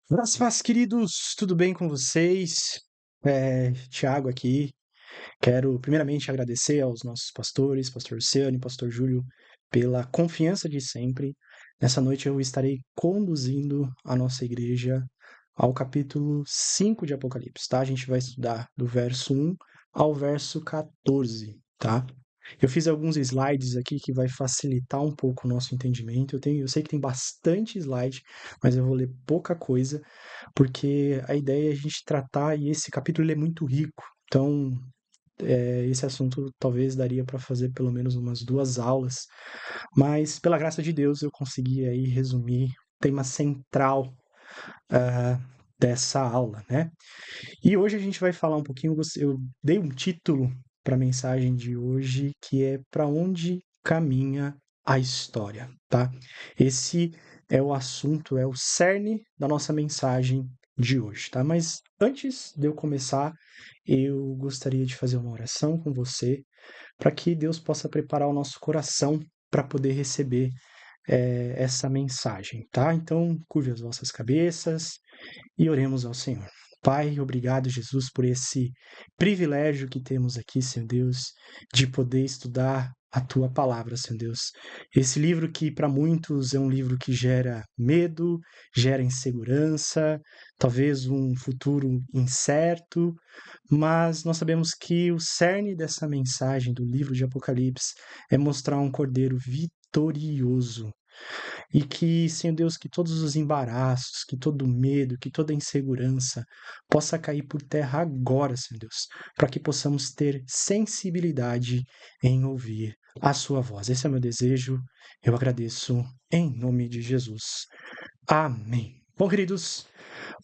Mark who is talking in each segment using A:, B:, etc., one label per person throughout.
A: Graças a Deus, queridos, tudo bem com vocês? Tiago aqui. Quero primeiramente agradecer aos nossos pastores, pastor Luciano e pastor Júlio, pela confiança de sempre. Nessa noite eu estarei conduzindo a nossa igreja ao capítulo 5 de Apocalipse, tá? A gente vai estudar do verso 1 ao verso 14, tá? Eu fiz alguns slides aqui que vai facilitar um pouco o nosso entendimento. Eu sei que tem bastante slide, mas eu vou ler pouca coisa, porque a ideia é a gente tratar, e esse capítulo ele é muito rico. Então, esse assunto talvez daria para fazer pelo menos umas 2 aulas, mas pela graça de Deus eu consegui aí resumir o tema central ah, dessa aula, né? E hoje a gente vai falar um pouquinho. Eu dei um título para a mensagem de hoje que é Para onde caminha a história, tá? Esse é o assunto, é o cerne da nossa mensagem de hoje, tá? Mas antes de eu começar, eu gostaria de fazer uma oração com você para que Deus possa preparar o nosso coração para poder receber essa mensagem, tá? Então, curve as vossas cabeças e oremos ao Senhor. Pai, obrigado, Jesus, por esse privilégio que temos aqui, Senhor Deus, de poder estudar a tua palavra, Senhor Deus. Esse livro que para muitos é um livro que gera medo, gera insegurança, talvez um futuro incerto, mas nós sabemos que o cerne dessa mensagem do livro de Apocalipse é mostrar um cordeiro vitorioso e que, Senhor Deus, que todos os embaraços, que todo o medo, que toda a insegurança possa cair por terra agora, Senhor Deus, para que possamos ter sensibilidade em ouvir a sua voz. Esse é o meu desejo. Eu agradeço em nome de Jesus. Amém. Bom, queridos,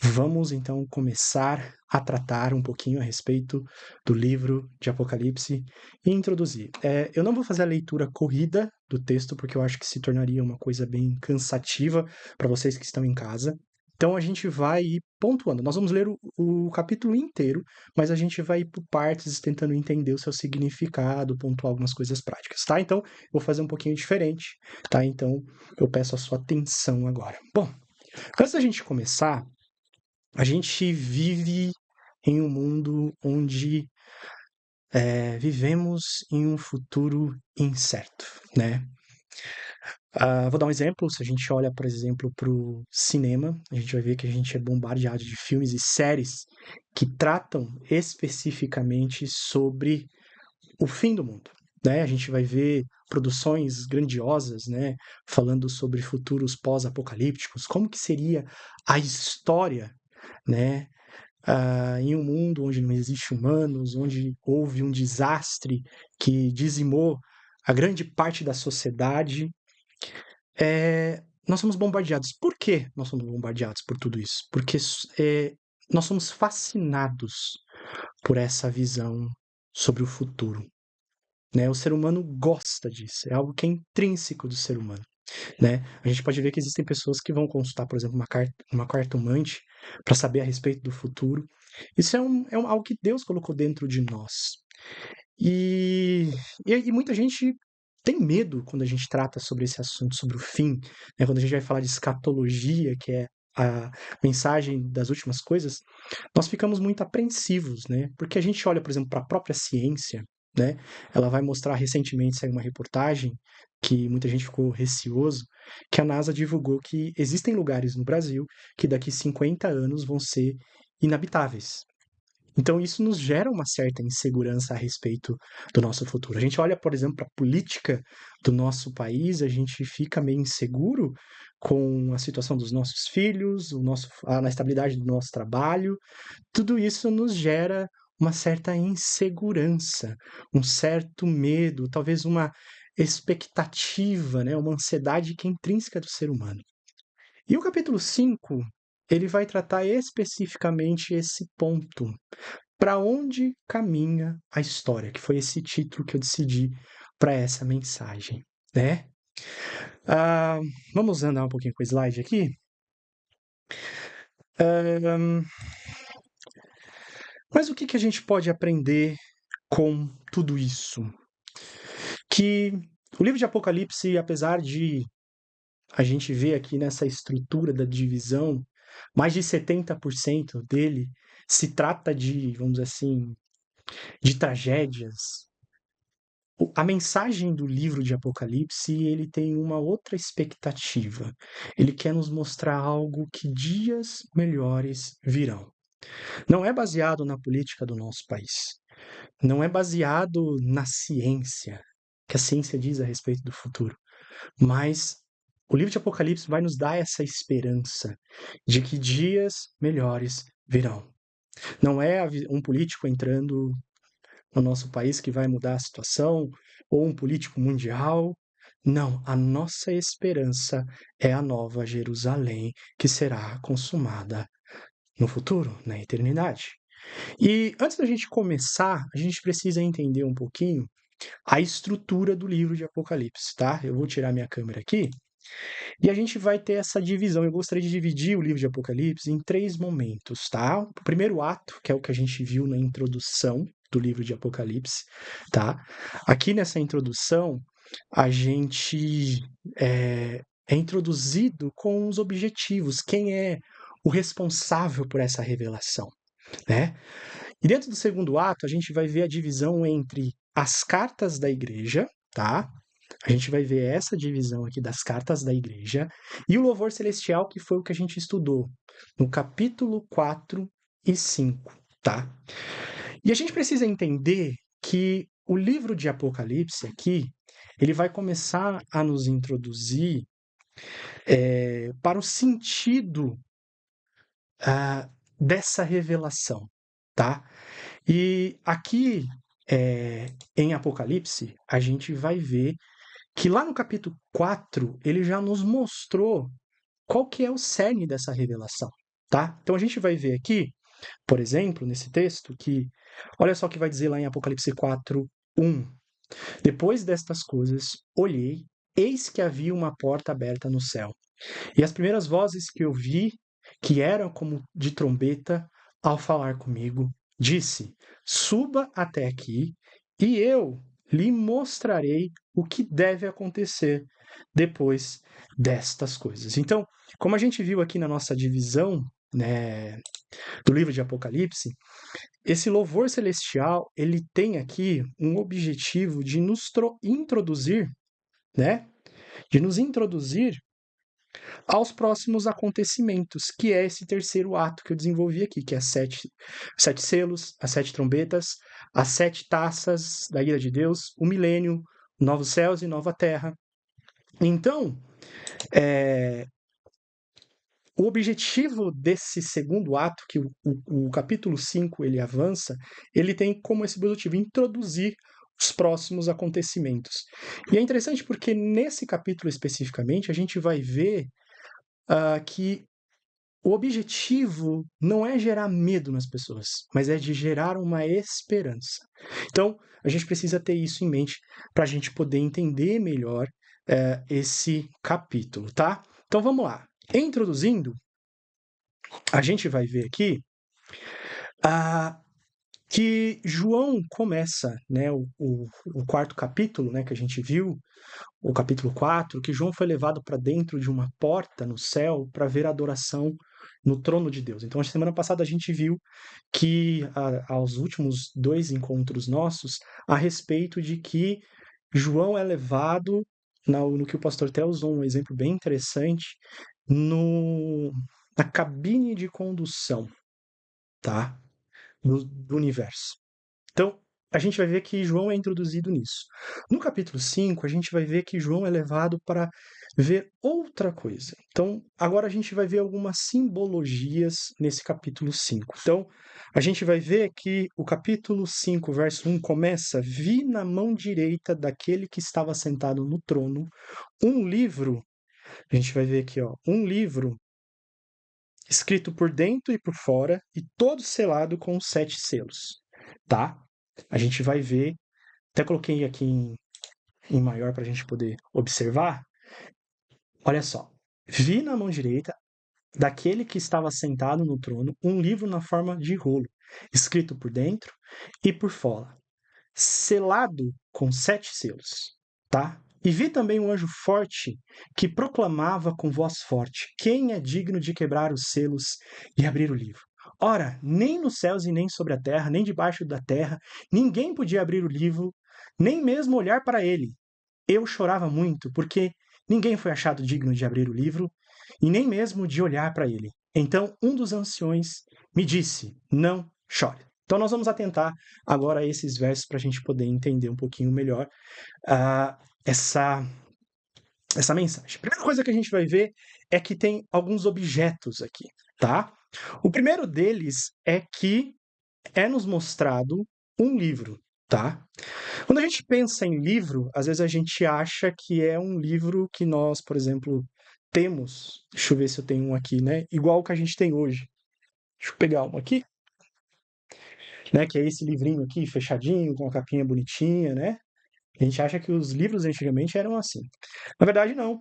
A: vamos então começar a tratar um pouquinho a respeito do livro de Apocalipse e introduzir. Eu não vou fazer a leitura corrida do texto, porque eu acho que se tornaria uma coisa bem cansativa para vocês que estão em casa. Então a gente vai ir pontuando. Nós vamos ler o capítulo inteiro, mas a gente vai ir por partes, tentando entender o seu significado, pontuar algumas coisas práticas, tá? Então eu vou fazer um pouquinho diferente, tá? Então eu peço a sua atenção agora. Bom, antes da gente começar, a gente vive em um mundo onde vivemos em um futuro incerto, né? Vou dar um exemplo. Se a gente olha, por exemplo, para o cinema, a gente vai ver que a gente é bombardeado de filmes e séries que tratam especificamente sobre o fim do mundo, né? A gente vai ver produções grandiosas, né, falando sobre futuros pós-apocalípticos, como que seria a história, né, em um mundo onde não existe humanos, onde houve um desastre que dizimou a grande parte da sociedade, nós somos bombardeados. Por que nós somos bombardeados por tudo isso? Porque nós somos fascinados por essa visão sobre o futuro, né? O ser humano gosta disso, é algo que é intrínseco do ser humano, né? A gente pode ver que existem pessoas que vão consultar, por exemplo, uma cartomante para saber a respeito do futuro. Isso é algo que Deus colocou dentro de nós. E, e muita gente tem medo quando a gente trata sobre esse assunto, sobre o fim, né? Quando a gente vai falar de escatologia, que é a mensagem das últimas coisas, nós ficamos muito apreensivos, né? Porque a gente olha, por exemplo, para a própria ciência, né? Ela vai mostrar, recentemente saiu uma reportagem que muita gente ficou receoso, que a NASA divulgou que existem lugares no Brasil que daqui 50 anos vão ser inabitáveis. Então isso nos gera uma certa insegurança a respeito do nosso futuro. A gente olha, por exemplo, para a política do nosso país, a gente fica meio inseguro com a situação dos nossos filhos, na estabilidade do nosso trabalho. Tudo isso nos gera uma certa insegurança, um certo medo, talvez uma expectativa, né, uma ansiedade que é intrínseca do ser humano. E o capítulo 5 ele vai tratar especificamente esse ponto. Para onde caminha a história? Que foi esse título que eu decidi para essa mensagem, né? Ah, vamos andar um pouquinho com o slide aqui. Ahn, mas o que, que a gente pode aprender com tudo isso? Que o livro de Apocalipse, apesar de a gente ver aqui nessa estrutura da divisão, mais de 70% dele se trata de, vamos dizer assim, de tragédias. A mensagem do livro de Apocalipse, ele tem uma outra expectativa. Ele quer nos mostrar algo que dias melhores virão. Não é baseado na política do nosso país. Não é baseado na ciência, que a ciência diz a respeito do futuro. Mas o livro de Apocalipse vai nos dar essa esperança de que dias melhores virão. Não é um político entrando no nosso país que vai mudar a situação, ou um político mundial. Não, a nossa esperança é a nova Jerusalém que será consumada no futuro, na eternidade. E antes da gente começar, a gente precisa entender um pouquinho a estrutura do livro de Apocalipse, tá? Eu vou tirar minha câmera aqui e a gente vai ter essa divisão. Eu gostaria de dividir o livro de Apocalipse em 3 momentos, tá? O primeiro ato, que é o que a gente viu na introdução do livro de Apocalipse, tá? Aqui nessa introdução, a gente é introduzido com os objetivos, quem é o responsável por essa revelação, né? E dentro do segundo ato, a gente vai ver a divisão entre as cartas da igreja, tá? A gente vai ver essa divisão aqui das cartas da igreja e o louvor celestial, que foi o que a gente estudou no capítulo 4 e 5, tá? E a gente precisa entender que o livro de Apocalipse aqui, ele vai começar a nos introduzir para o sentido ah, dessa revelação, tá? E aqui em Apocalipse, a gente vai ver que lá no capítulo 4, ele já nos mostrou qual que é o cerne dessa revelação, tá? Então a gente vai ver aqui, por exemplo, nesse texto, que olha só o que vai dizer lá em Apocalipse 4, 1. Depois destas coisas, olhei, eis que havia uma porta aberta no céu. E as primeiras vozes que eu vi, que eram como de trombeta, ao falar comigo, disse: Suba até aqui, e eu lhe mostrarei o que deve acontecer depois destas coisas. Então, como a gente viu aqui na nossa divisão, né, do livro de Apocalipse, esse louvor celestial, ele tem aqui um objetivo de nos introduzir, né, de nos introduzir aos próximos acontecimentos, que é esse terceiro ato que eu desenvolvi aqui, que é sete selos, as 7 trombetas, as 7 taças da ira de Deus, o milênio, novos céus e nova terra. Então, o objetivo desse segundo ato, que o capítulo 5 ele avança, ele tem como esse objetivo introduzir os próximos acontecimentos. E é interessante porque nesse capítulo especificamente a gente vai ver que o objetivo não é gerar medo nas pessoas, mas é de gerar uma esperança. Então, a gente precisa ter isso em mente para a gente poder entender melhor esse capítulo, tá? Então, vamos lá. Introduzindo, a gente vai ver aqui que João começa, né, o quarto capítulo, né, que a gente viu, o capítulo 4, que João foi levado para dentro de uma porta no céu para ver a adoração no trono de Deus. Então, a semana passada a gente viu que aos últimos 2 encontros nossos a respeito de que João é levado no que o pastor Theo usou um exemplo bem interessante na cabine de condução, tá? Do universo. Então, a gente vai ver que João é introduzido nisso. No capítulo 5, a gente vai ver que João é levado para ver outra coisa. Então, agora a gente vai ver algumas simbologias nesse capítulo 5. Então, a gente vai ver que o capítulo 5, verso 1 começa: Vi na mão direita daquele que estava sentado no trono um livro. A gente vai ver aqui, ó, um livro escrito por dentro e por fora e todo selado com os 7 selos, tá? A gente vai ver, até coloquei aqui em maior para a gente poder observar. Olha só, vi na mão direita daquele que estava sentado no trono um livro na forma de rolo, escrito por dentro e por fora, selado com 7 selos, tá? E vi também um anjo forte que proclamava com voz forte: Quem é digno de quebrar os selos e abrir o livro? Ora, nem nos céus e nem sobre a terra, nem debaixo da terra, ninguém podia abrir o livro, nem mesmo olhar para ele. Eu chorava muito, porque ninguém foi achado digno de abrir o livro e nem mesmo de olhar para ele. Então um dos anciões me disse: Não chore. Então nós vamos atentar agora a esses versos para a gente poder entender um pouquinho melhor ah, essa, essa mensagem. A primeira coisa que a gente vai ver é que tem alguns objetos aqui, tá? O primeiro deles é que é nos mostrado um livro, tá? Quando a gente pensa em livro, às vezes a gente acha que é um livro que nós, por exemplo, temos. Deixa eu ver se eu tenho um aqui, né? Igual o que a gente tem hoje. Deixa eu pegar um aqui, né? Que é esse livrinho aqui, fechadinho, com a capinha bonitinha, né? A gente acha que os livros antigamente eram assim. Na verdade, não.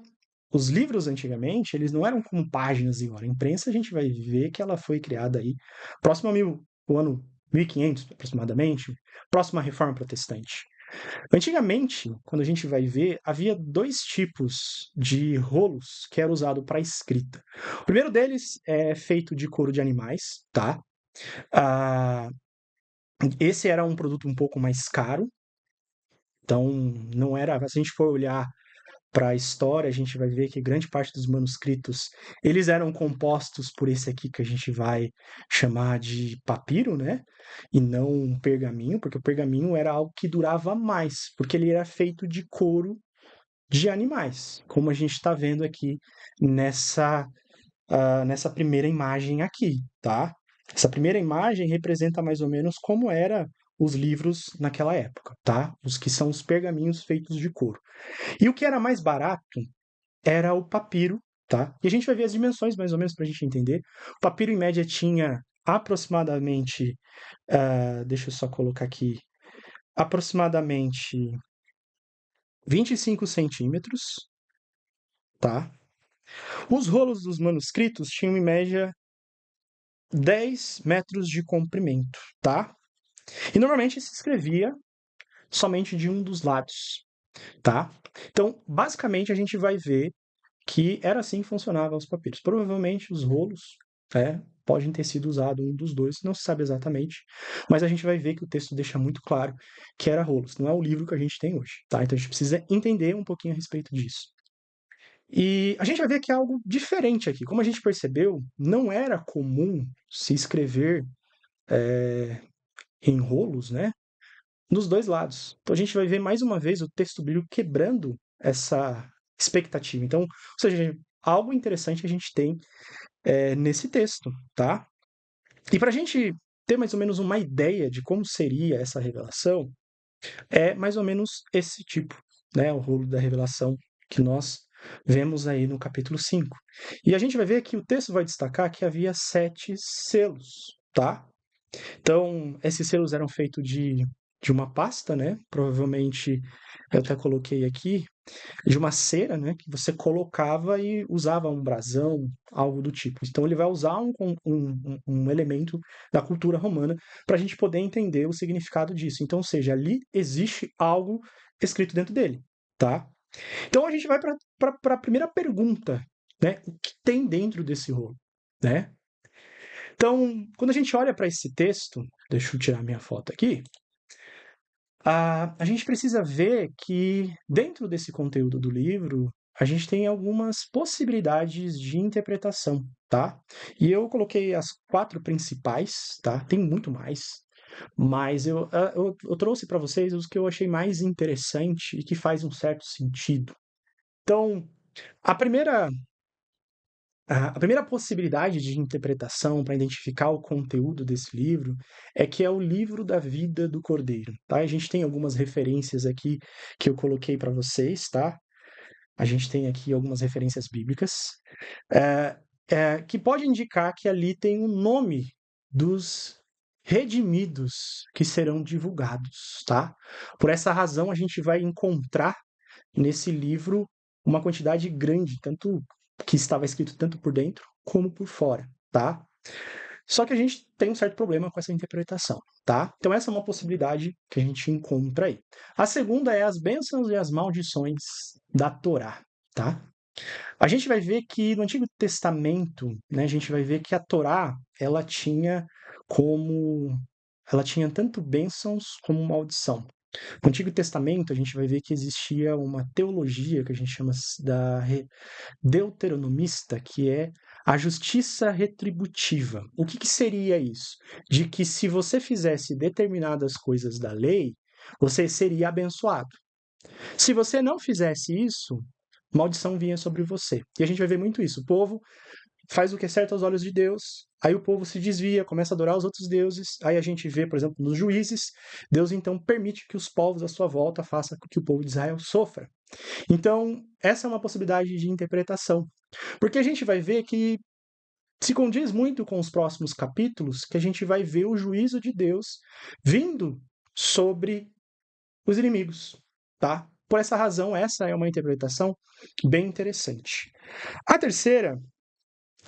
A: Os livros antigamente, eles não eram como páginas igual. A imprensa, a gente vai ver que ela foi criada aí próximo a o ano 1500 aproximadamente, próximo à Reforma Protestante. Antigamente, quando a gente vai ver, havia dois tipos de rolos que era usado para escrita. O primeiro deles é feito de couro de animais, tá? Ah, esse era um produto um pouco mais caro, então não era. Se a gente for olhar para a história, a gente vai ver que grande parte dos manuscritos eles eram compostos por esse aqui que a gente vai chamar de papiro, né? E não um pergaminho, porque o pergaminho era algo que durava mais, porque ele era feito de couro de animais, como a gente está vendo aqui nessa, nessa primeira imagem aqui, tá? Essa primeira imagem representa mais ou menos como era os livros naquela época, tá? Os que são os pergaminhos feitos de couro. E o que era mais barato era o papiro, tá? E a gente vai ver as dimensões mais ou menos para a gente entender. O papiro em média tinha aproximadamente, deixa eu só colocar aqui, aproximadamente 25 centímetros, tá? Os rolos dos manuscritos tinham em média 10 metros de comprimento, tá? E normalmente se escrevia somente de um dos lados, tá? Então, basicamente, a gente vai ver que era assim que funcionavam os papiros. Provavelmente os rolos podem ter sido usado um dos dois, não se sabe exatamente, mas a gente vai ver que o texto deixa muito claro que era rolos, não é o livro que a gente tem hoje, tá? Então a gente precisa entender um pouquinho a respeito disso. E a gente vai ver que é algo diferente aqui. Como a gente percebeu, não era comum se escrever em rolos, né? Nos dois lados. Então a gente vai ver mais uma vez o texto bíblico quebrando essa expectativa. Então, ou seja, algo interessante a gente tem nesse texto, tá? E para a gente ter mais ou menos uma ideia de como seria essa revelação, é mais ou menos esse tipo, né? O rolo da revelação que nós vemos aí no capítulo 5. E a gente vai ver que o texto vai destacar que havia 7 selos, tá? Então, esses selos eram feitos de uma pasta, né? Provavelmente, eu até coloquei aqui, de uma cera, né? Que você colocava e usava um brasão, algo do tipo. Então, ele vai usar um elemento da cultura romana para a gente poder entender o significado disso. Então, ou seja, ali existe algo escrito dentro dele, tá? Então, a gente vai para a primeira pergunta, né? O que tem dentro desse rolo, né? Então, quando a gente olha para esse texto, deixa eu tirar minha foto aqui, a gente precisa ver que dentro desse conteúdo do livro, a gente tem algumas possibilidades de interpretação, tá? E eu coloquei as 4 principais, tá? Tem muito mais, mas eu trouxe para vocês os que eu achei mais interessante e que faz um certo sentido. Então, a primeira a primeira possibilidade de interpretação para identificar o conteúdo desse livro é que é o livro da vida do Cordeiro, tá? A gente tem algumas referências aqui que eu coloquei para vocês, tá? A gente tem aqui algumas referências bíblicas eh, que pode indicar que ali tem o nome dos redimidos que serão divulgados, tá? Por essa razão, a gente vai encontrar nesse livro uma quantidade grande, tanto que estava escrito tanto por dentro como por fora, tá? Só que a gente tem um certo problema com essa interpretação, tá? Então essa é uma possibilidade que a gente encontra aí. A segunda é as bênçãos e as maldições da Torá, tá? A gente vai ver que no Antigo Testamento, né, a gente vai ver que a Torá, como ela tinha tanto bênçãos como maldição. No Antigo Testamento, a gente vai ver que existia uma teologia que a gente chama deuteronomista, que é a justiça retributiva. O que seria isso? De que se você fizesse determinadas coisas da lei, você seria abençoado. Se você não fizesse isso, maldição vinha sobre você. E a gente vai ver muito isso. O povo faz o que é certo aos olhos de Deus, aí o povo se desvia, começa a adorar os outros deuses, aí a gente vê, por exemplo, nos juízes, Deus então permite que os povos à sua volta façam com que o povo de Israel sofra. Então, essa é uma possibilidade de interpretação, porque a gente vai ver que se condiz muito com os próximos capítulos, que a gente vai ver o juízo de Deus vindo sobre os inimigos, tá? Por essa razão, essa é uma interpretação bem interessante. A terceira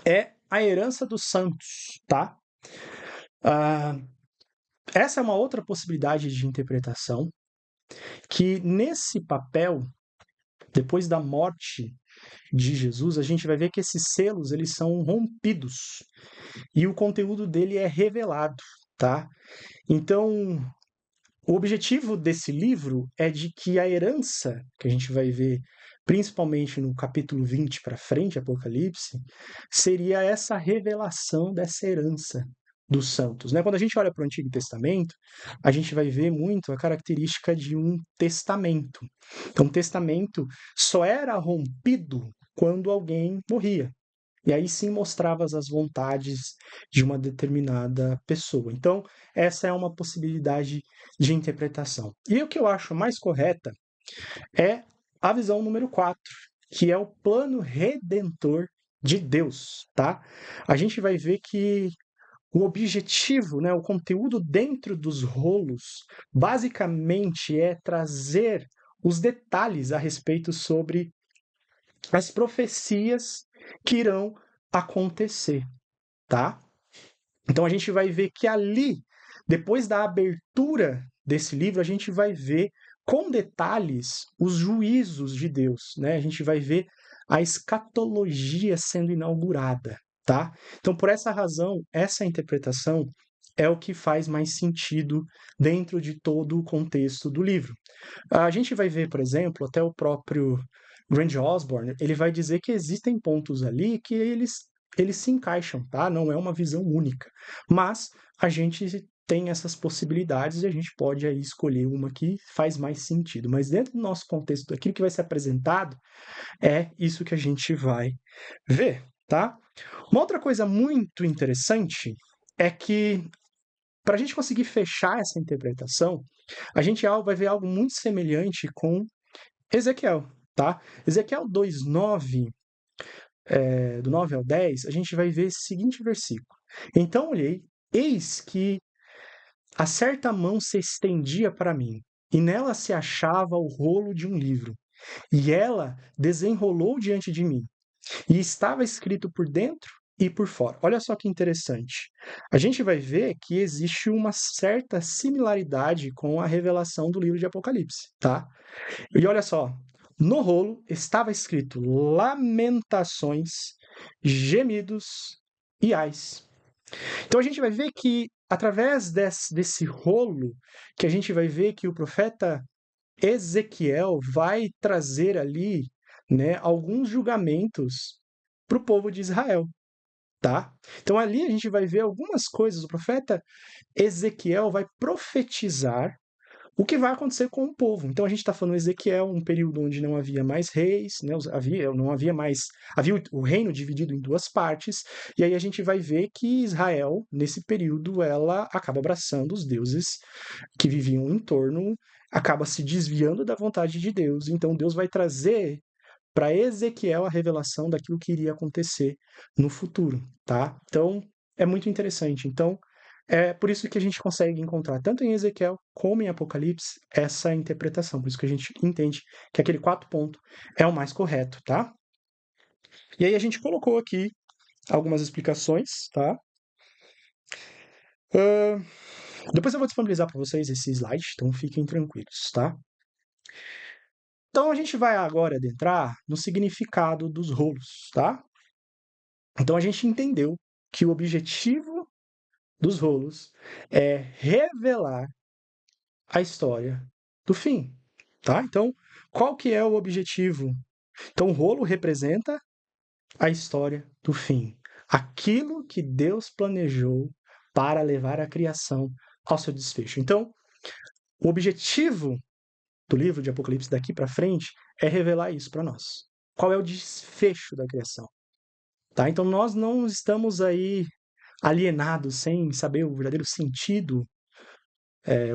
A: é a herança dos santos, tá? Ah, essa é uma outra possibilidade de interpretação, que nesse papel, depois da morte de Jesus, a gente vai ver que esses selos eles são rompidos e o conteúdo dele é revelado, tá? Então, o objetivo desse livro é de que a herança que a gente vai ver, principalmente no capítulo 20 para frente, Apocalipse, seria essa revelação dessa herança dos santos, né? Quando a gente olha para o Antigo Testamento, a gente vai ver muito a característica de um testamento. Então, o testamento só era rompido quando alguém morria. E aí sim mostrava as vontades de uma determinada pessoa. Então, essa é uma possibilidade de interpretação. E o que eu acho mais correta é a visão número 4, que é o plano redentor de Deus, tá? A gente vai ver que o objetivo, né, o conteúdo dentro dos rolos, basicamente é trazer os detalhes a respeito sobre as profecias que irão acontecer, tá? Então a gente vai ver que ali, depois da abertura desse livro, a gente vai ver com detalhes os juízos de Deus, né? A gente vai ver a escatologia sendo inaugurada, tá? Então por essa razão, essa interpretação é o que faz mais sentido dentro de todo o contexto do livro. A gente vai ver, por exemplo, até o próprio Grant Osborne, ele vai dizer que existem pontos ali que eles se encaixam, tá? Não é uma visão única. Mas a gente tem essas possibilidades e a gente pode aí escolher uma que faz mais sentido. Mas dentro do nosso contexto, aquilo que vai ser apresentado é isso que a gente vai ver, tá? Uma outra coisa muito interessante é que para a gente conseguir fechar essa interpretação, a gente vai ver algo muito semelhante com Ezequiel, tá? Ezequiel 2:9, do 9 ao 10, a gente vai ver esse seguinte versículo. Então olhei, eis que a certa mão se estendia para mim, e nela se achava o rolo de um livro. E ela desenrolou diante de mim, e estava escrito por dentro e por fora. Olha só que interessante. A gente vai ver que existe uma certa similaridade com a revelação do livro de Apocalipse, tá? E olha só, no rolo estava escrito lamentações, gemidos e ais. Então a gente vai ver que através desse rolo, que a gente vai ver que o profeta Ezequiel vai trazer ali, né, alguns julgamentos para o povo de Israel, tá? Então ali a gente vai ver algumas coisas. O profeta Ezequiel vai profetizar o que vai acontecer com o povo. Então a gente está falando de Ezequiel, um período onde não havia mais reis, né? Não havia mais, havia o reino dividido em duas partes, e aí a gente vai ver que Israel, nesse período, ela acaba abraçando os deuses que viviam em torno, acaba se desviando da vontade de Deus. Então Deus vai trazer para Ezequiel a revelação daquilo que iria acontecer no futuro, tá? Então é muito interessante. Então é por isso que a gente consegue encontrar tanto em Ezequiel como em Apocalipse essa interpretação. Por isso que a gente entende que aquele 4 pontos é o mais correto, tá? E aí a gente colocou aqui algumas explicações, tá? Hã, depois eu vou disponibilizar para vocês esse slide, então fiquem tranquilos, tá? Então a gente vai agora adentrar no significado dos rolos, tá? Então a gente entendeu que o objetivo dos rolos é revelar a história do fim, tá? Então, qual que é o objetivo? Então, o rolo representa a história do fim, aquilo que Deus planejou para levar a criação ao seu desfecho. Então, o objetivo do livro de Apocalipse daqui para frente é revelar isso para nós. Qual é o desfecho da criação? Tá? Então, nós não estamos aí alienados sem saber o verdadeiro sentido,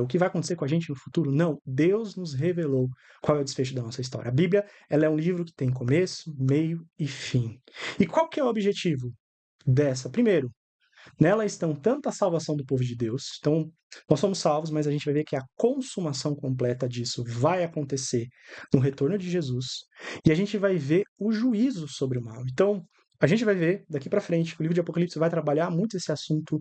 A: o que vai acontecer com a gente no futuro. Não, Deus nos revelou qual é o desfecho da nossa história. A Bíblia, ela é um livro que tem começo, meio e fim. E qual que é o objetivo dessa? Primeiro, nela estão tanto a salvação do povo de Deus, então nós somos salvos, mas a gente vai ver que a consumação completa disso vai acontecer no retorno de Jesus, e a gente vai ver o juízo sobre o mal. Então, a gente vai ver daqui para frente, o livro de Apocalipse vai trabalhar muito esse assunto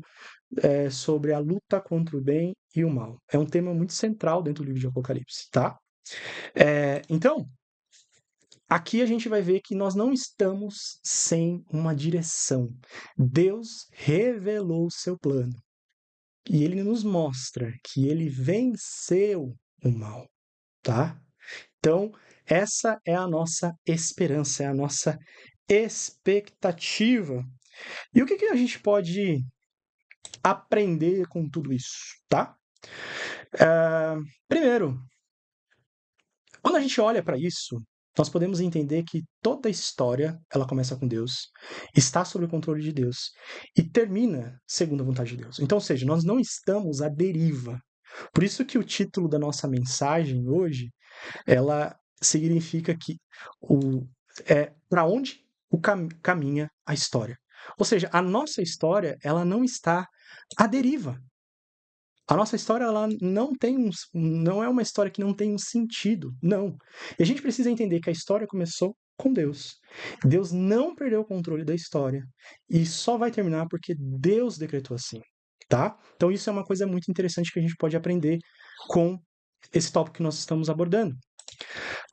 A: sobre a luta contra o bem e o mal. É um tema muito central dentro do livro de Apocalipse, tá? Então, aqui a gente vai ver que nós não estamos sem uma direção. Deus revelou o seu plano. E ele nos mostra que ele venceu o mal, tá? Então, essa é a nossa esperança, é a nossa expectativa. E o que a gente pode aprender com tudo isso, tá? Primeiro, quando a gente olha para isso, nós podemos entender que toda a história, ela começa com Deus, está sob o controle de Deus e termina segundo a vontade de Deus. Então, ou seja, nós não estamos à deriva. Por isso que o título da nossa mensagem hoje, ela significa que para onde caminha a história. Ou seja, a nossa história, ela não está à deriva. A nossa história, ela não é uma história que não tem um sentido, não. E a gente precisa entender que a história começou com Deus. Deus não perdeu o controle da história e só vai terminar porque Deus decretou assim, tá? Então isso é uma coisa muito interessante que a gente pode aprender com esse tópico que nós estamos abordando.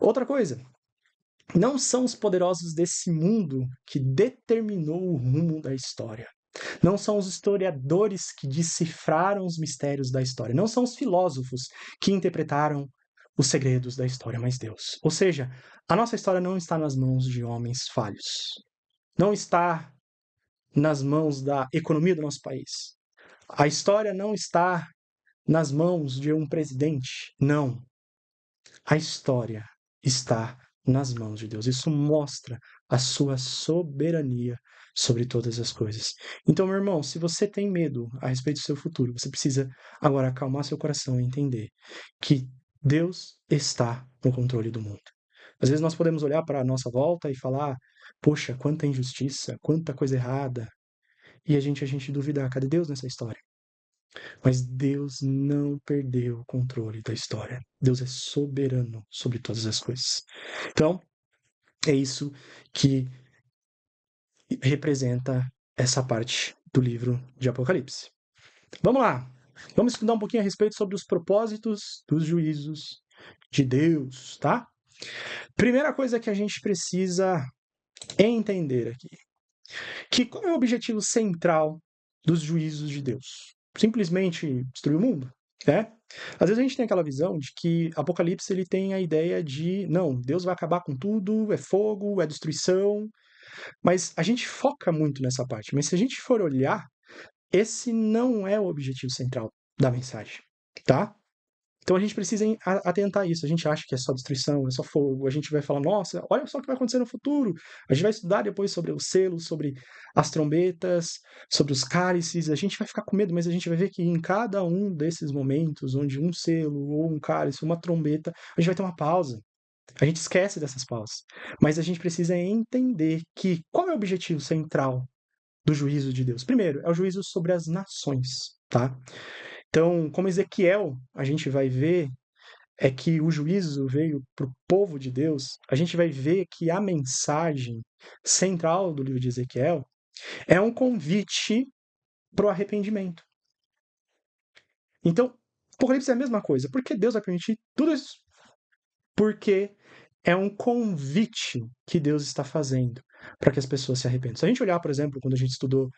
A: Outra coisa, não são os poderosos desse mundo que determinou o rumo da história. Não são os historiadores que decifraram os mistérios da história. Não são os filósofos que interpretaram os segredos da história, mas Deus. Ou seja, a nossa história não está nas mãos de homens falhos. Não está nas mãos da economia do nosso país. A história não está nas mãos de um presidente. Não. A história está nas mãos de Deus. Isso mostra a sua soberania sobre todas as coisas. Então, meu irmão, se você tem medo a respeito do seu futuro, você precisa agora acalmar seu coração e entender que Deus está no controle do mundo. Às vezes nós podemos olhar para a nossa volta e falar: poxa, quanta injustiça, quanta coisa errada. E a gente duvidar, cadê Deus nessa história? Mas Deus não perdeu o controle da história. Deus é soberano sobre todas as coisas. Então, é isso que representa essa parte do livro de Apocalipse. Vamos lá. Vamos estudar um pouquinho a respeito sobre os propósitos dos juízos de Deus, tá? Primeira coisa que a gente precisa entender aqui, que qual é o objetivo central dos juízos de Deus? Simplesmente destruir o mundo, né? Às vezes a gente tem aquela visão de que Apocalipse ele tem a ideia de, não, Deus vai acabar com tudo, é fogo, é destruição, mas a gente foca muito nessa parte. Mas se a gente for olhar, esse não é o objetivo central da mensagem, tá? Então a gente precisa atentar a isso. A gente acha que é só destruição, é só fogo. A gente vai falar, nossa, olha só o que vai acontecer no futuro. A gente vai estudar depois sobre os selos, sobre as trombetas, sobre os cálices. A gente vai ficar com medo, mas a gente vai ver que em cada um desses momentos, onde um selo, ou um cálice, uma trombeta, a gente vai ter uma pausa. A gente esquece dessas pausas. Mas a gente precisa entender que qual é o objetivo central do juízo de Deus? Primeiro, é o juízo sobre as nações, tá? Então, como Ezequiel, a gente vai ver é que o juízo veio para o povo de Deus, a gente vai ver que a mensagem central do livro de Ezequiel é um convite para o arrependimento. Então, Apocalipse é a mesma coisa. Por que Deus vai permitir tudo isso? Porque é um convite que Deus está fazendo para que as pessoas se arrependam. Se a gente olhar, por exemplo, quando a gente estudou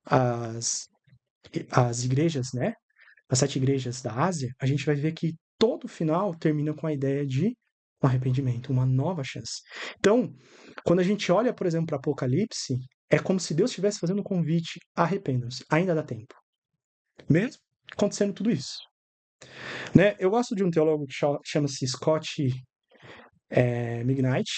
A: as, as igrejas, né? As 7 igrejas da Ásia, a gente vai ver que todo final termina com a ideia de um arrependimento, uma nova chance. Então, quando a gente olha, por exemplo, para Apocalipse, é como se Deus estivesse fazendo um convite: arrependam-se, ainda dá tempo. Mesmo acontecendo tudo isso. Né? Eu gosto de um teólogo que chama-se Scott McKnight.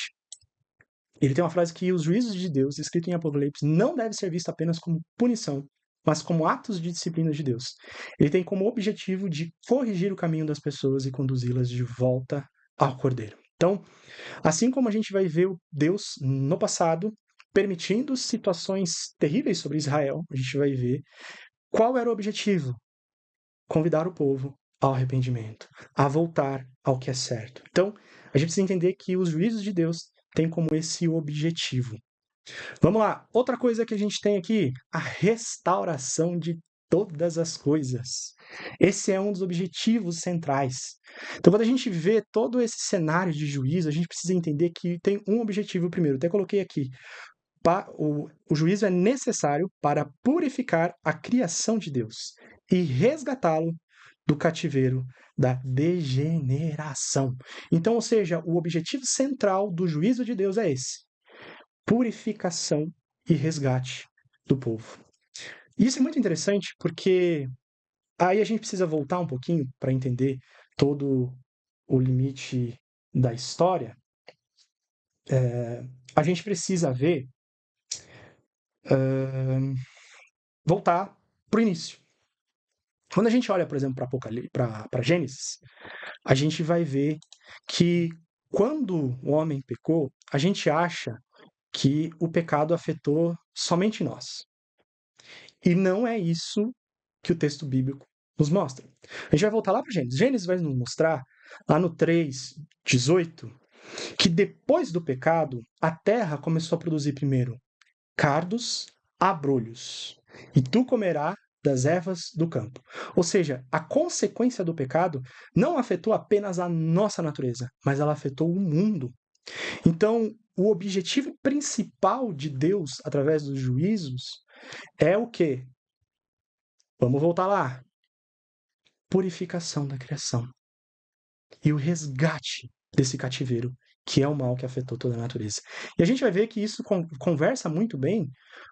A: Ele tem uma frase que os juízos de Deus, escrito em Apocalipse, não devem ser vistos apenas como punição, mas como atos de disciplina de Deus. Ele tem como objetivo de corrigir o caminho das pessoas e conduzi-las de volta ao Cordeiro. Então, assim como a gente vai ver Deus no passado permitindo situações terríveis sobre Israel, a gente vai ver qual era o objetivo: convidar o povo ao arrependimento, a voltar ao que é certo. Então, a gente precisa entender que os juízos de Deus têm como esse objetivo. Vamos lá, outra coisa que a gente tem aqui, a restauração de todas as coisas. Esse é um dos objetivos centrais. Então, quando a gente vê todo esse cenário de juízo, a gente precisa entender que tem um objetivo primeiro. Até coloquei aqui. O juízo é necessário para purificar a criação de Deus e resgatá-lo do cativeiro da degeneração. Então, ou seja, o objetivo central do juízo de Deus é esse: purificação e resgate do povo. E isso é muito interessante porque aí a gente precisa voltar um pouquinho para entender todo o limite da história. A gente precisa ver, voltar para o início. Quando a gente olha, por exemplo, para Gênesis, a gente vai ver que quando o homem pecou, a gente acha que o pecado afetou somente nós. E não é isso que o texto bíblico nos mostra. A gente vai voltar lá para Gênesis. Gênesis vai nos mostrar, lá no 3:18, que depois do pecado, a terra começou a produzir primeiro cardos, abrolhos, e tu comerás das ervas do campo. Ou seja, a consequência do pecado não afetou apenas a nossa natureza, mas ela afetou o mundo. Então, o objetivo principal de Deus através dos juízos é o quê? Vamos voltar lá. Purificação da criação e o resgate desse cativeiro, que é o mal que afetou toda a natureza. E a gente vai ver que isso conversa muito bem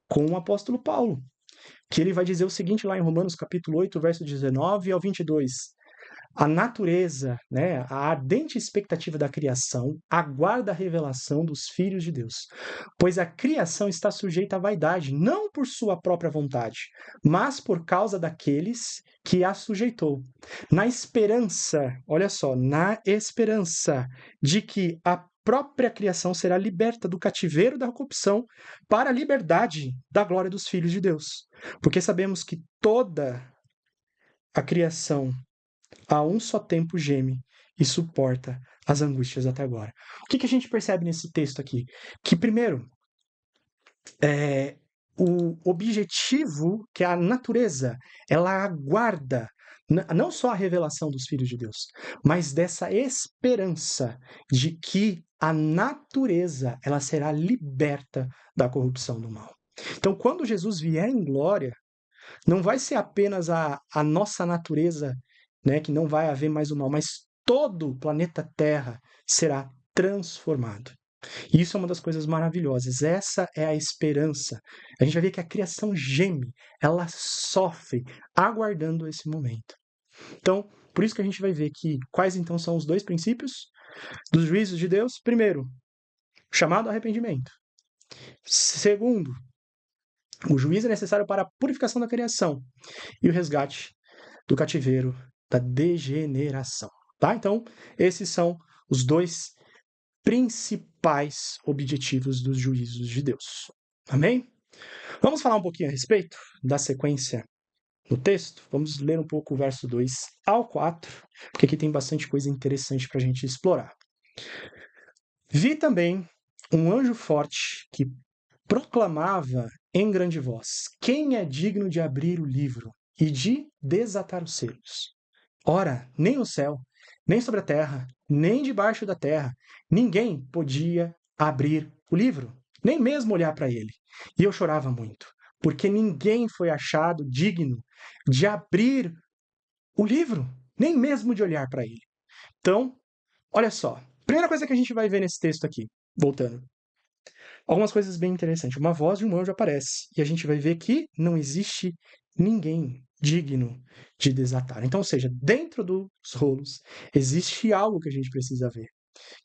A: com o apóstolo Paulo, que ele vai dizer o seguinte lá em Romanos capítulo 8, verso 19 ao 22. A natureza, né, a ardente expectativa da criação aguarda a revelação dos filhos de Deus, pois a criação está sujeita à vaidade, não por sua própria vontade, mas por causa daqueles que a sujeitou, na esperança, olha só, na esperança de que a própria criação será liberta do cativeiro da corrupção para a liberdade da glória dos filhos de Deus. Porque sabemos que toda a criação a um só tempo geme e suporta as angústias até agora. O que a gente percebe nesse texto aqui? Que, primeiro, o objetivo que a natureza ela aguarda não só a revelação dos filhos de Deus, mas dessa esperança de que a natureza ela será liberta da corrupção do mal. Então, quando Jesus vier em glória, não vai ser apenas a nossa natureza, né, que não vai haver mais o mal, mas todo o planeta Terra será transformado. E isso é uma das coisas maravilhosas. Essa é a esperança. A gente vai ver que a criação geme, ela sofre, aguardando esse momento. Então, por isso que a gente vai ver que quais então são os dois princípios dos juízos de Deus? Primeiro, chamado arrependimento. Segundo, o juízo é necessário para a purificação da criação e o resgate do cativeiro da degeneração. Tá? Então, esses são os dois principais objetivos dos juízos de Deus. Amém? Vamos falar um pouquinho a respeito da sequência no texto? Vamos ler um pouco o verso 2 ao 4, porque aqui tem bastante coisa interessante para a gente explorar. Vi também um anjo forte que proclamava em grande voz: quem é digno de abrir o livro e de desatar os selos? Ora, nem no céu, nem sobre a terra, nem debaixo da terra, ninguém podia abrir o livro, nem mesmo olhar para ele. E eu chorava muito, porque ninguém foi achado digno de abrir o livro, nem mesmo de olhar para ele. Então, olha só. Primeira coisa que a gente vai ver nesse texto aqui, voltando. Algumas coisas bem interessantes. Uma voz de um anjo aparece e a gente vai ver que não existe ninguém digno de desatar. Então, ou seja, dentro dos rolos existe algo que a gente precisa ver,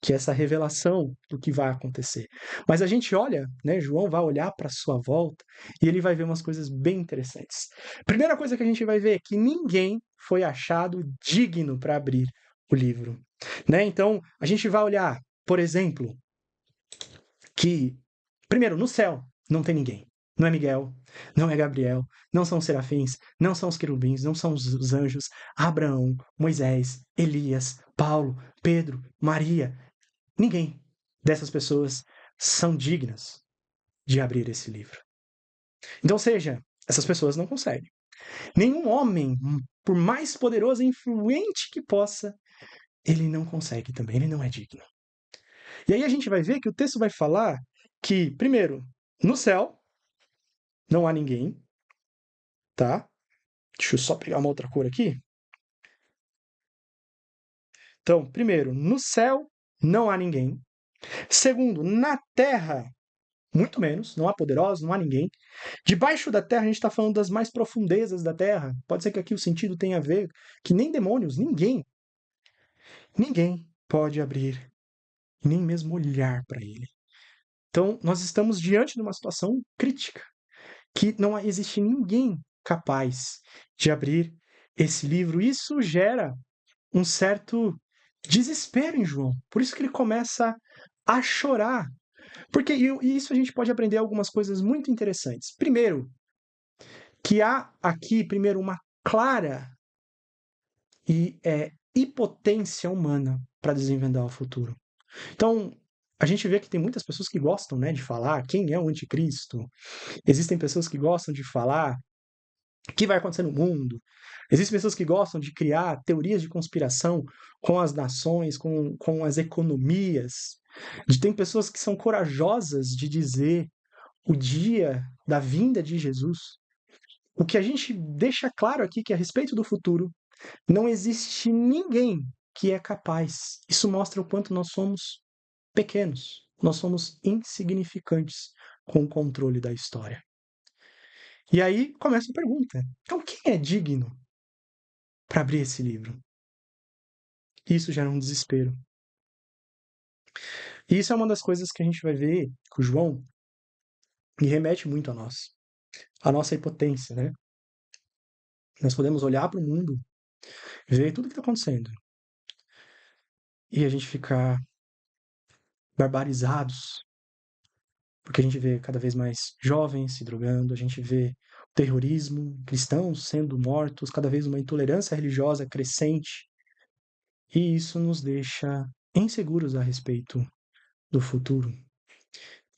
A: que é essa revelação do que vai acontecer. Mas a gente olha, né, João vai olhar para a sua volta e ele vai ver umas coisas bem interessantes. Primeira coisa que a gente vai ver é que ninguém foi achado digno para abrir o livro, né? Então, a gente vai olhar, por exemplo, que primeiro, no céu não tem ninguém. Não é Miguel, não é Gabriel, não são os serafins, não são os querubins, não são os anjos, Abraão, Moisés, Elias, Paulo, Pedro, Maria. Ninguém dessas pessoas são dignas de abrir esse livro. Então, ou seja, essas pessoas não conseguem. Nenhum homem, por mais poderoso e influente que possa, ele não consegue também, ele não é digno. E aí a gente vai ver que o texto vai falar que, primeiro, no céu não há ninguém, tá? Deixa eu só pegar uma outra cor aqui. Então, primeiro, no céu não há ninguém. Segundo, na terra, muito menos, não há poderosos, não há ninguém. Debaixo da terra, a gente está falando das mais profundezas da terra. Pode ser que aqui o sentido tenha a ver que nem demônios, ninguém pode abrir, nem mesmo olhar para ele. Então, nós estamos diante de uma situação crítica, que não existe ninguém capaz de abrir esse livro. Isso gera um certo desespero em João. Por isso que ele começa a chorar. Porque e isso a gente pode aprender algumas coisas muito interessantes. Primeiro, que há aqui, primeiro, uma clara e hipotência humana para desvendar o futuro. Então, a gente vê que tem muitas pessoas que gostam, né, de falar quem é o anticristo. Existem pessoas que gostam de falar o que vai acontecer no mundo. Existem pessoas que gostam de criar teorias de conspiração com as nações, com as economias. Tem pessoas que são corajosas de dizer o dia da vinda de Jesus. O que a gente deixa claro aqui que a respeito do futuro, não existe ninguém que é capaz. Isso mostra o quanto nós somos pequenos, nós somos insignificantes com o controle da história. E aí começa a pergunta: então quem é digno para abrir esse livro? Isso gera um desespero. E isso é uma das coisas que a gente vai ver com o João e remete muito a nós, a nossa impotência, né? Nós podemos olhar para o mundo, ver tudo o que está acontecendo e a gente ficar barbarizados, porque a gente vê cada vez mais jovens se drogando, a gente vê terrorismo, cristãos sendo mortos, cada vez uma intolerância religiosa crescente, e isso nos deixa inseguros a respeito do futuro.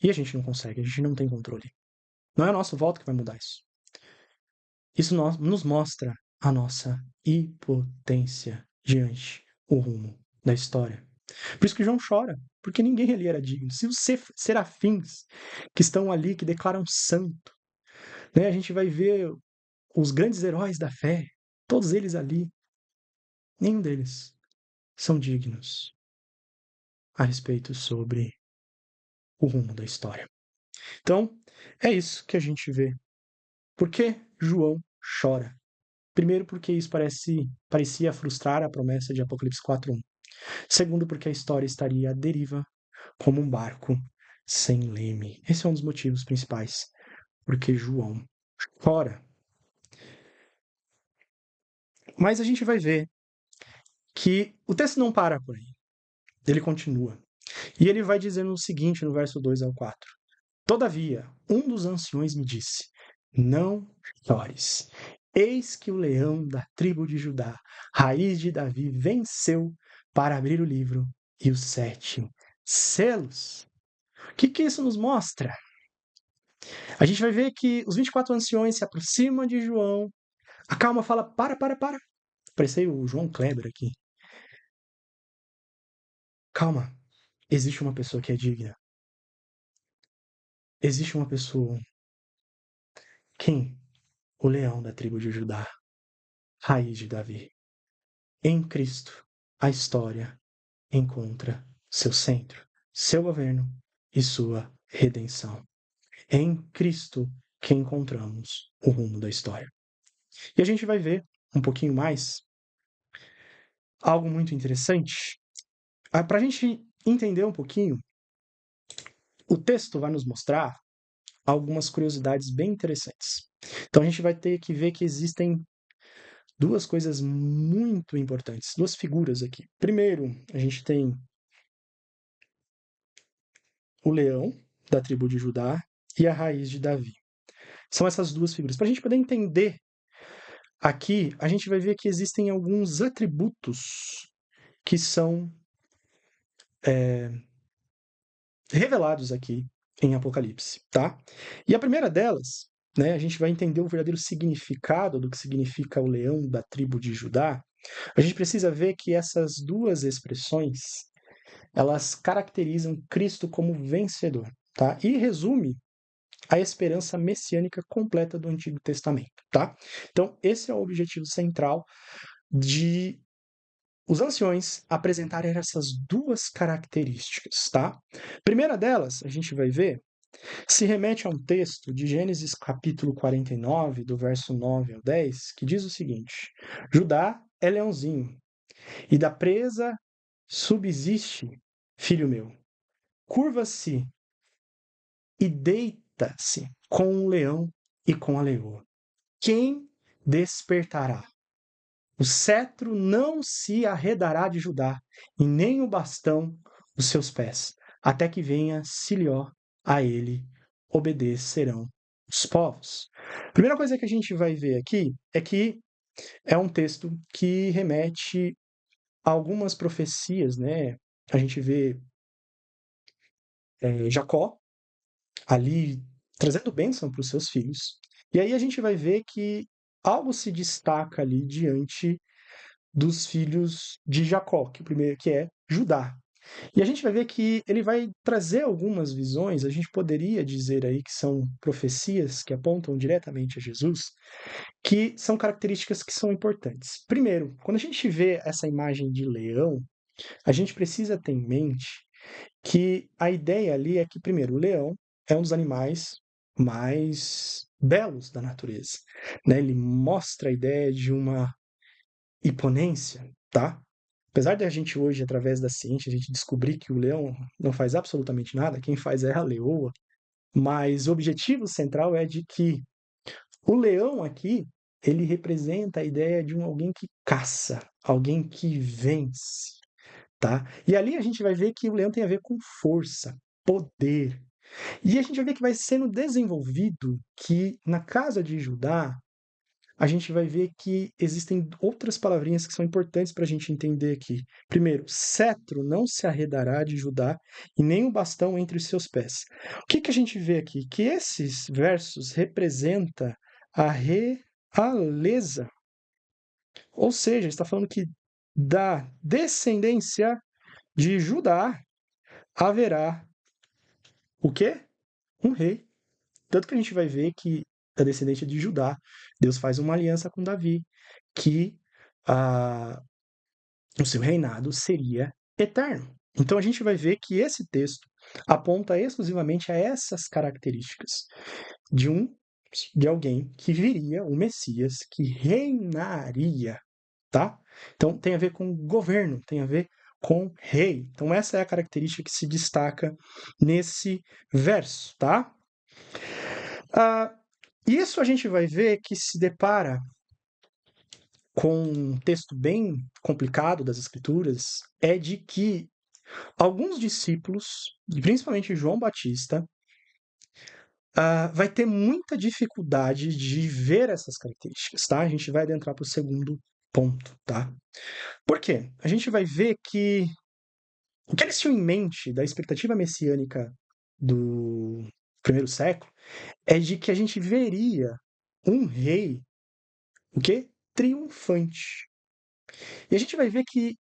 A: E a gente não consegue, a gente não tem controle. Não é o nosso voto que vai mudar isso. Isso nos mostra a nossa impotência diante o rumo da história. Por isso que João chora, porque ninguém ali era digno. Se os serafins que estão ali, que declaram santo, né, a gente vai ver os grandes heróis da fé, todos eles ali, nenhum deles são dignos a respeito sobre o rumo da história. Então, é isso que a gente vê. Por que João chora? Primeiro, porque isso parecia frustrar a promessa de Apocalipse 4:1. Segundo, porque a história estaria à deriva como um barco sem leme. Esse é um dos motivos principais porque João chora. Mas a gente vai ver que o texto não para por aí. Ele continua. E ele vai dizendo o seguinte no verso 2 ao 4. Todavia, um dos anciões me disse: não chores. Eis que o leão da tribo de Judá, raiz de Davi, venceu para abrir o livro e os 7 selos. O que isso nos mostra? A gente vai ver que os 24 anciões se aproximam de João. A calma fala: para. Parecei o João Kleber aqui. Calma, existe uma pessoa que é digna. Existe uma pessoa. Quem? O leão da tribo de Judá, raiz de Davi. Em Cristo, a história encontra seu centro, seu governo e sua redenção. É em Cristo que encontramos o rumo da história. E a gente vai ver um pouquinho mais algo muito interessante. Para a gente entender um pouquinho, o texto vai nos mostrar algumas curiosidades bem interessantes. Então a gente vai ter que ver que existem duas coisas muito importantes, duas figuras aqui. Primeiro, a gente tem o leão da tribo de Judá e a raiz de Davi. São essas duas figuras. Para a gente poder entender aqui, a gente vai ver que existem alguns atributos que são revelados aqui em Apocalipse, tá? E a primeira delas, né, a gente vai entender o verdadeiro significado do que significa o leão da tribo de Judá. A gente precisa ver que essas duas expressões, elas caracterizam Cristo como vencedor, tá? E resume a esperança messiânica completa do Antigo Testamento, tá? Então, esse é o objetivo central de os anciões apresentarem essas duas características, tá? Primeira delas, a gente vai ver, se remete a um texto de Gênesis capítulo 49, do verso 9 ao 10, que diz o seguinte: Judá é leãozinho, e da presa subsiste, filho meu. Curva-se e deita-se com o leão e com a leoa. Quem despertará? O cetro não se arredará de Judá, e nem o bastão os seus pés, até que venha Silió, a ele obedecerão os povos. A primeira coisa que a gente vai ver aqui é que é um texto que remete a algumas profecias, né? A gente vê Jacó ali trazendo bênção para os seus filhos, e aí a gente vai ver que algo se destaca ali diante dos filhos de Jacó, que o primeiro que é Judá. E a gente vai ver que ele vai trazer algumas visões, a gente poderia dizer aí que são profecias que apontam diretamente a Jesus, que são características que são importantes. Primeiro, quando a gente vê essa imagem de leão, a gente precisa ter em mente que a ideia ali é que, primeiro, o leão é um dos animais mais belos da natureza, né? Ele mostra a ideia de uma imponência, tá? Apesar de a gente hoje, através da ciência, a gente descobrir que o leão não faz absolutamente nada, quem faz é a leoa, mas o objetivo central é de que o leão aqui, ele representa a ideia de alguém que caça, alguém que vence, tá? E ali a gente vai ver que o leão tem a ver com força, poder. E a gente vai ver que vai sendo desenvolvido que na casa de Judá, a gente vai ver que existem outras palavrinhas que são importantes para a gente entender aqui. Primeiro, cetro não se arredará de Judá e nem o bastão entre os seus pés. O que, que a gente vê aqui? Que esses versos representam a realeza. Ou seja, está falando que da descendência de Judá haverá o quê? Um rei. Tanto que a gente vai ver que da descendência de Judá, Deus faz uma aliança com Davi, que ah, o seu reinado seria eterno. Então a gente vai ver que esse texto aponta exclusivamente a essas características de de alguém que viria, o Messias, que reinaria, tá? Então tem a ver com governo, tem a ver com rei. Então essa é a característica que se destaca nesse verso, tá? Ah, isso a gente vai ver que se depara com um texto bem complicado das Escrituras, é de que alguns discípulos, principalmente João Batista, vai ter muita dificuldade de ver essas características, tá? A gente vai adentrar para o segundo ponto, tá? Por quê? A gente vai ver que o que eles tinham em mente da expectativa messiânica do primeiro século é de que a gente veria um rei, o quê? Triunfante. E a gente vai ver que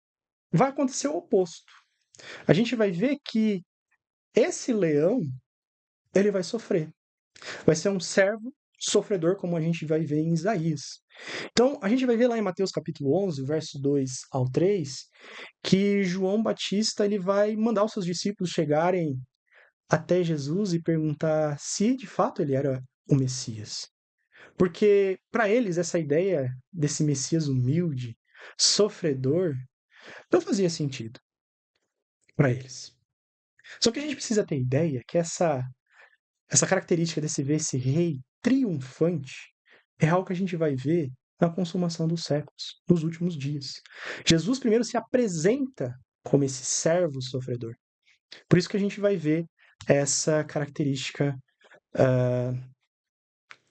A: vai acontecer o oposto. A gente vai ver que esse leão, ele vai sofrer. Vai ser um servo sofredor, como a gente vai ver em Isaías. Então, a gente vai ver lá em Mateus capítulo 11, verso 2 ao 3, que João Batista ele vai mandar os seus discípulos chegarem até Jesus e perguntar se de fato ele era o Messias. Porque para eles essa ideia desse Messias humilde, sofredor, não fazia sentido para eles. Só que a gente precisa ter ideia que essa característica desse rei triunfante é algo que a gente vai ver na consumação dos séculos, nos últimos dias. Jesus primeiro se apresenta como esse servo sofredor. Por isso que a gente vai ver essa característica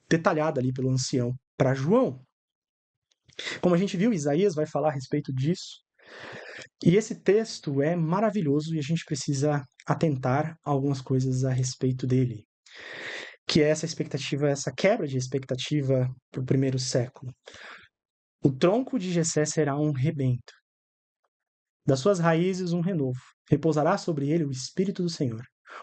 A: detalhada ali pelo ancião para João. Como a gente viu, Isaías vai falar a respeito disso. E esse texto é maravilhoso e a gente precisa atentar a algumas coisas a respeito dele, que é essa expectativa, essa quebra de expectativa para o primeiro século. O tronco de Jessé será um rebento, das suas raízes um renovo. Repousará sobre ele o Espírito do Senhor,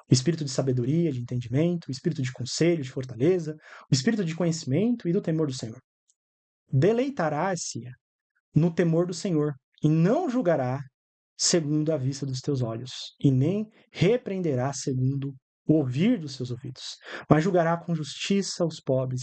A: o Espírito de sabedoria, de entendimento, o Espírito de conselho, de fortaleza, o Espírito de conhecimento e do temor do Senhor. Deleitará-se no temor do Senhor, e não julgará segundo a vista dos teus olhos, e nem repreenderá segundo o ouvir dos seus ouvidos, mas julgará com justiça os pobres,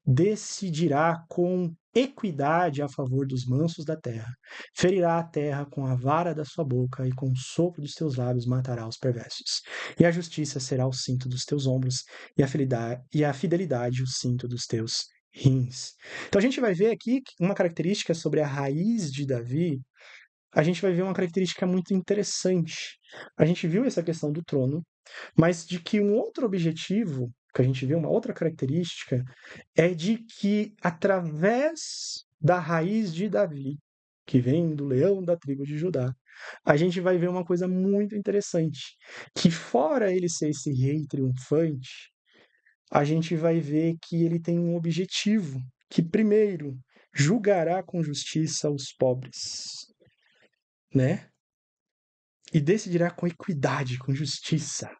A: decidirá com equidade a favor dos mansos da terra, ferirá a terra com a vara da sua boca, e com o sopro dos teus lábios matará os perversos. E a justiça será o cinto dos teus ombros, e a fidelidade o cinto dos teus rins. Então a gente vai ver aqui uma característica sobre a raiz de Davi, a gente vai ver uma característica muito interessante. A gente viu essa questão do trono, mas de que um outro objetivo, que a gente vê, uma outra característica, é de que através da raiz de Davi, que vem do leão da tribo de Judá, a gente vai ver uma coisa muito interessante, que fora ele ser esse rei triunfante, a gente vai ver que ele tem um objetivo, que primeiro julgará com justiça os pobres, né? E decidirá com equidade, com justiça.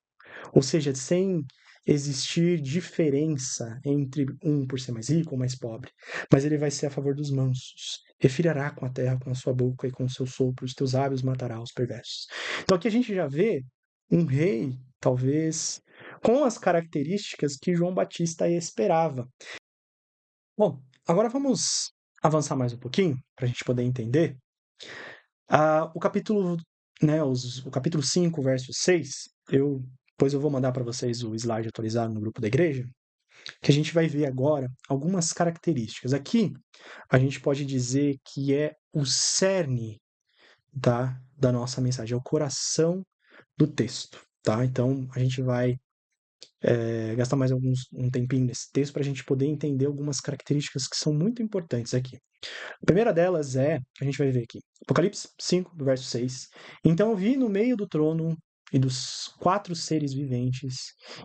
A: Ou seja, sem existir diferença entre um por ser mais rico ou mais pobre. Mas ele vai ser a favor dos mansos. Refirará com a terra com a sua boca e com o seu sopro, os teus lábios matará os perversos. Então aqui a gente já vê um rei, talvez, com as características que João Batista esperava. Bom, agora vamos avançar mais um pouquinho, para a gente poder entender. O capítulo, né, o capítulo 5, verso 6, depois eu vou mandar para vocês o slide atualizado no grupo da igreja, que a gente vai ver agora algumas características. Aqui, a gente pode dizer que é o cerne da nossa mensagem, é o coração do texto, tá? Então, a gente vai gastar mais um tempinho nesse texto para a gente poder entender algumas características que são muito importantes aqui. A primeira delas a gente vai ver aqui, Apocalipse 5, do verso 6. Então eu vi no meio do trono e dos 4 seres viventes,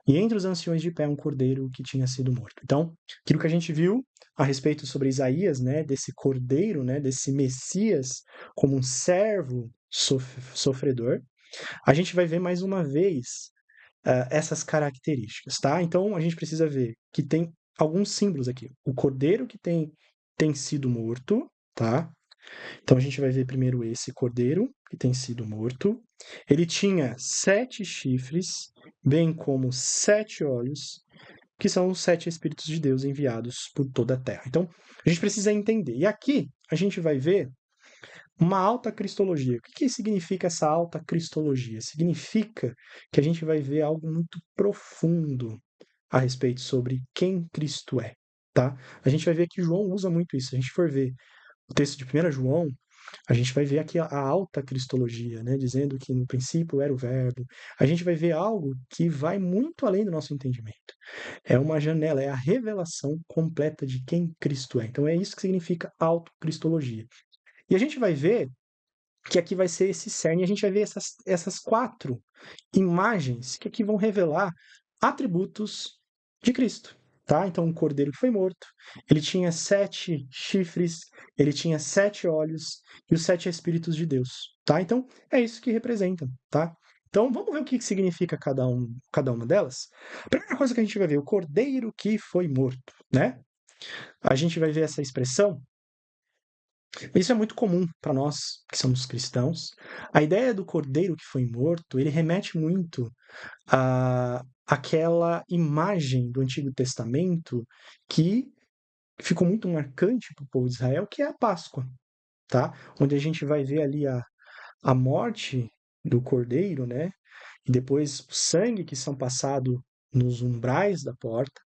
A: e entre os anciões de pé um cordeiro que tinha sido morto. Então, aquilo que a gente viu a respeito sobre Isaías, né, desse cordeiro, né, desse Messias, como um servo sofredor, a gente vai ver mais uma vez essas características, tá? Então a gente precisa ver que tem alguns símbolos aqui. O cordeiro que tem sido morto, tá? Então a gente vai ver primeiro esse cordeiro que tem sido morto. Ele tinha 7 chifres, bem como 7 olhos, que são os 7 Espíritos de Deus enviados por toda a terra. Então a gente precisa entender. E aqui a gente vai ver uma alta cristologia. O que significa essa alta cristologia? Significa que a gente vai ver algo muito profundo a respeito sobre quem Cristo é, tá? A gente vai ver que João usa muito isso. Se a gente for ver o texto de 1 João, a gente vai ver aqui a alta cristologia, né? Dizendo que no princípio era o verbo. A gente vai ver algo que vai muito além do nosso entendimento. É uma janela, é a revelação completa de quem Cristo é. Então é isso que significa autocristologia. E a gente vai ver que aqui vai ser esse cerne, a gente vai ver essas 4 imagens que aqui vão revelar atributos de Cristo. tá? Então, um cordeiro que foi morto, ele tinha 7 chifres, ele tinha 7 olhos e os 7 Espíritos de Deus, tá? Então, é isso que representa, tá? Então, vamos ver o que significa cada uma delas? A primeira coisa que a gente vai ver, o cordeiro que foi morto, né? A gente vai ver essa expressão. Isso é muito comum para nós que somos cristãos. A ideia do cordeiro que foi morto, ele remete muito a aquela imagem do Antigo Testamento que ficou muito marcante para o povo de Israel, que é a Páscoa, tá? Onde a gente vai ver ali a morte do cordeiro, né? E depois o sangue que são passado nos umbrais da porta,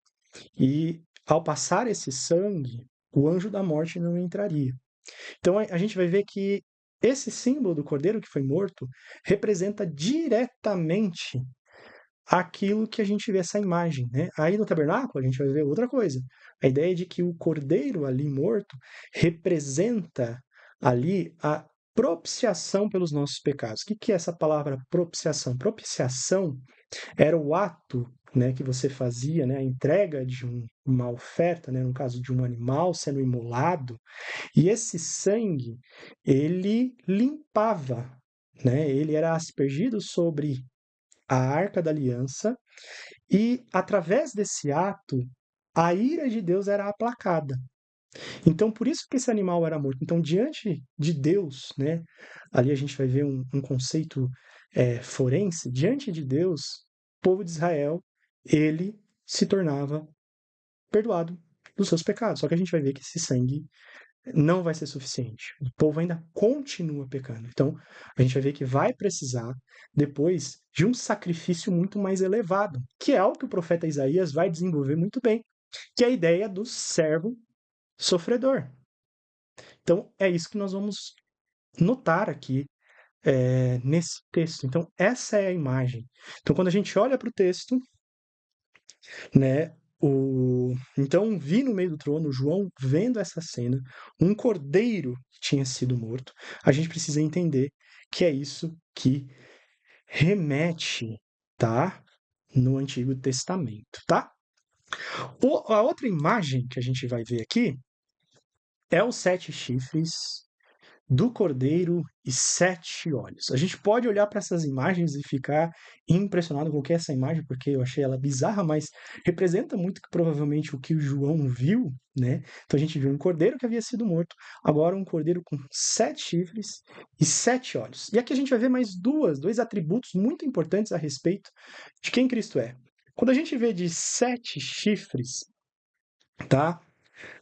A: e ao passar esse sangue, o anjo da morte não entraria. Então a gente vai ver que esse símbolo do cordeiro que foi morto representa diretamente aquilo que a gente vê, essa imagem, né? Aí no tabernáculo a gente vai ver outra coisa. A ideia de que o cordeiro ali morto representa ali a propiciação pelos nossos pecados. O que é essa palavra propiciação? Propiciação era o ato, né, que você fazia, né, a entrega de uma oferta, né, no caso de um animal sendo imolado, e esse sangue, ele limpava, né, ele era aspergido sobre a Arca da Aliança, e através desse ato, a ira de Deus era aplacada. Então, por isso que esse animal era morto. Então, diante de Deus, né, ali a gente vai ver um conceito forense, diante de Deus, o povo de Israel, ele se tornava perdoado dos seus pecados. Só que a gente vai ver que esse sangue não vai ser suficiente. O povo ainda continua pecando. Então, a gente vai ver que vai precisar depois de um sacrifício muito mais elevado, que é algo que o profeta Isaías vai desenvolver muito bem, que é a ideia do servo sofredor. Então, é isso que nós vamos notar aqui nesse texto. Então, essa é a imagem. Então, quando a gente olha para o texto, né? Então vi no meio do trono João vendo essa cena, um cordeiro que tinha sido morto. A gente precisa entender que é isso que remete, tá? No Antigo Testamento, tá? A outra imagem que a gente vai ver aqui é os 7 chifres do cordeiro e 7 olhos. A gente pode olhar para essas imagens e ficar impressionado com o que é essa imagem, porque eu achei ela bizarra, mas representa muito que provavelmente o que o João viu, né? Então a gente viu um cordeiro que havia sido morto, agora um cordeiro com 7 chifres e 7 olhos. E aqui a gente vai ver mais dois atributos muito importantes a respeito de quem Cristo é. Quando a gente vê de 7 chifres, tá?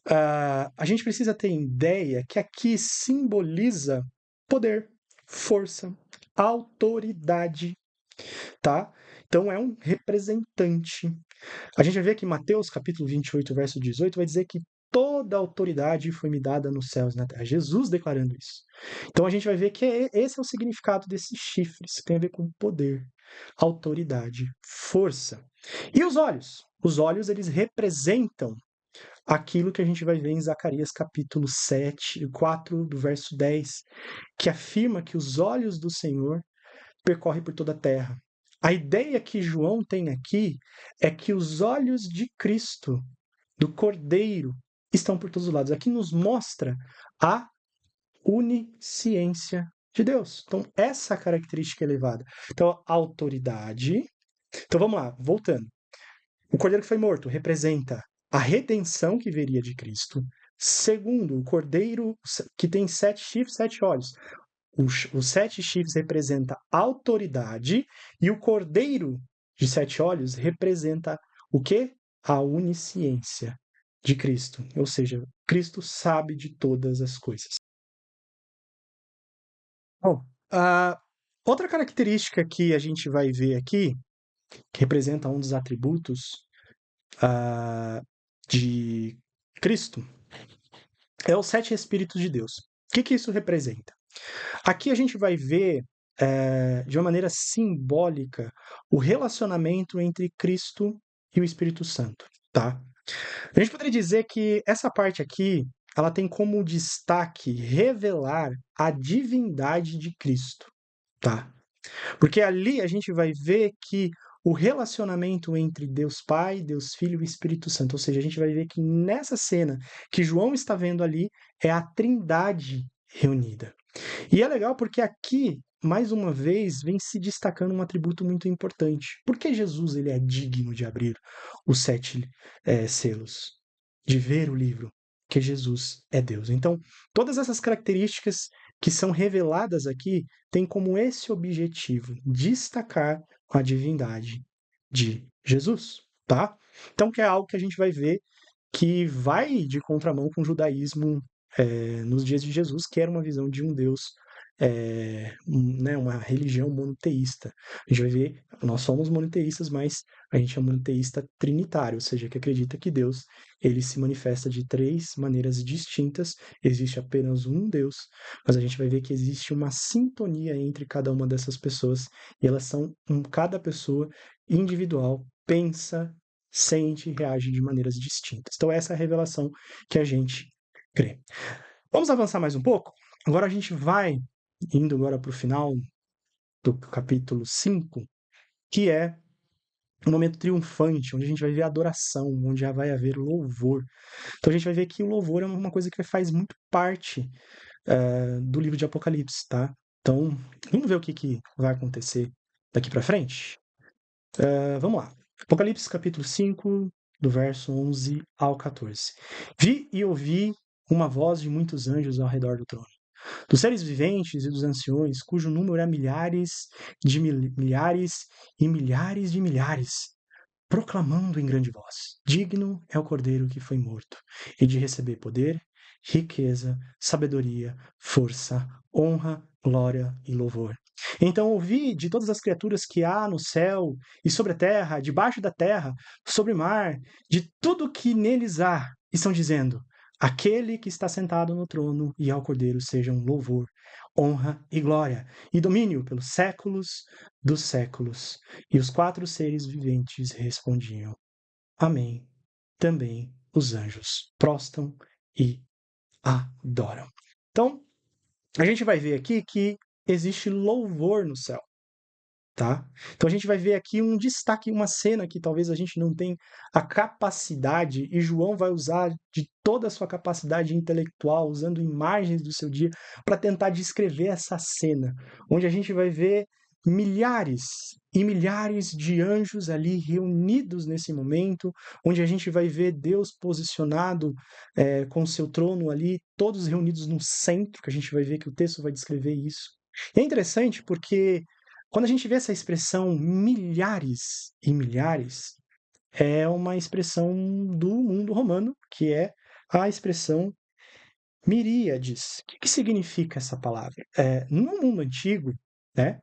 A: A gente precisa ter ideia que aqui simboliza poder, força, autoridade, tá? Então é um representante. A gente vai ver que Mateus capítulo 28, verso 18, vai dizer que toda autoridade foi me dada nos céus e na terra. Jesus declarando isso. Então a gente vai ver que esse é o significado desses chifres, que tem a ver com poder, autoridade, força. E os olhos? Os olhos, eles representam aquilo que a gente vai ver em Zacarias capítulo 7, 4, do verso 10, que afirma que os olhos do Senhor percorrem por toda a terra. A ideia que João tem aqui é que os olhos de Cristo, do Cordeiro, estão por todos os lados. Aqui nos mostra a onisciência de Deus. Então, essa característica é elevada. Então, a autoridade. Então, vamos lá, voltando. O cordeiro que foi morto representa a redenção que viria de Cristo. Segundo, o cordeiro que tem 7 chifres, 7 olhos. Os 7 chifres representa autoridade e o cordeiro de 7 olhos representa o quê? A onisciência de Cristo. Ou seja, Cristo sabe de todas as coisas. Bom, outra característica que a gente vai ver aqui, que representa um dos atributos de Cristo, é os 7 Espíritos de Deus. O que isso representa? Aqui a gente vai ver, de uma maneira simbólica, o relacionamento entre Cristo e o Espírito Santo, tá? A gente poderia dizer que essa parte aqui, ela tem como destaque revelar a divindade de Cristo, tá? Porque ali a gente vai ver que o relacionamento entre Deus Pai, Deus Filho e Espírito Santo. Ou seja, a gente vai ver que nessa cena que João está vendo ali é a Trindade reunida. E é legal porque aqui, mais uma vez, vem se destacando um atributo muito importante. Por que Jesus ele é digno de abrir os 7 selos? De ver o livro? Porque Jesus é Deus. Então, todas essas características que são reveladas aqui têm como esse objetivo destacar a divindade de Jesus, tá? Então, que é algo que a gente vai ver que vai de contramão com o judaísmo nos dias de Jesus, que era uma visão de um Deus, né, uma religião monoteísta. A gente vai ver, nós somos monoteístas, mas a gente é monoteísta trinitário, ou seja, que acredita que Deus ele se manifesta de 3 maneiras distintas, existe apenas um Deus, mas a gente vai ver que existe uma sintonia entre cada uma dessas pessoas, e elas são, cada pessoa individual, pensa, sente e reage de maneiras distintas. Então, essa é a revelação que a gente crê. Vamos avançar mais um pouco? Agora a gente vai indo agora para o final do capítulo 5, que é um momento triunfante, onde a gente vai ver adoração, onde já vai haver louvor. Então a gente vai ver que o louvor é uma coisa que faz muito parte do livro de Apocalipse, tá? Então, vamos ver o que vai acontecer daqui para frente? Vamos lá. Apocalipse capítulo 5, do verso 11 ao 14. Vi e ouvi uma voz de muitos anjos ao redor do trono, dos seres viventes e dos anciões, cujo número é milhares de milhares e milhares de milhares, proclamando em grande voz: Digno é o Cordeiro que foi morto, e de receber poder, riqueza, sabedoria, força, honra, glória e louvor. Então ouvi de todas as criaturas que há no céu e sobre a terra, debaixo da terra, sobre o mar, de tudo que neles há, estão dizendo: Aquele que está sentado no trono e ao Cordeiro sejam louvor, honra e glória, e domínio pelos séculos dos séculos. E os 4 seres viventes respondiam: Amém. Também os anjos prostam e adoram. Então, a gente vai ver aqui que existe louvor no céu, tá? Então a gente vai ver aqui um destaque, uma cena que talvez a gente não tenha a capacidade, e João vai usar de toda a sua capacidade intelectual, usando imagens do seu dia, para tentar descrever essa cena, onde a gente vai ver milhares e milhares de anjos ali reunidos nesse momento, onde a gente vai ver Deus posicionado com seu trono ali, todos reunidos no centro, que a gente vai ver que o texto vai descrever isso. E é interessante porque quando a gente vê essa expressão milhares e milhares, é uma expressão do mundo romano, que é a expressão miríades. O que significa essa palavra? No mundo antigo, né,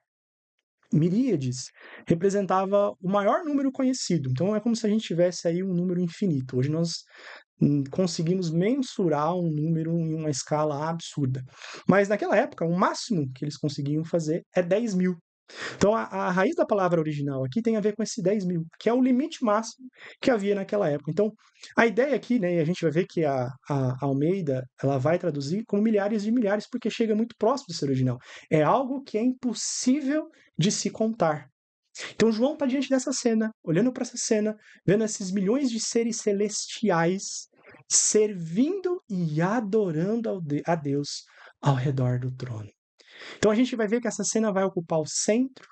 A: miríades representava o maior número conhecido. Então é como se a gente tivesse aí um número infinito. Hoje nós conseguimos mensurar um número em uma escala absurda. Mas naquela época, o máximo que eles conseguiam fazer é 10.000. Então, a raiz da palavra original aqui tem a ver com esse 10.000, que é o limite máximo que havia naquela época. Então, a ideia aqui, né, e a gente vai ver que a Almeida ela vai traduzir como milhares de milhares, porque chega muito próximo do ser original. É algo que é impossível de se contar. Então, João está diante dessa cena, olhando para essa cena, vendo esses milhões de seres celestiais servindo e adorando a Deus ao redor do trono. Então a gente vai ver que essa cena vai ocupar o centro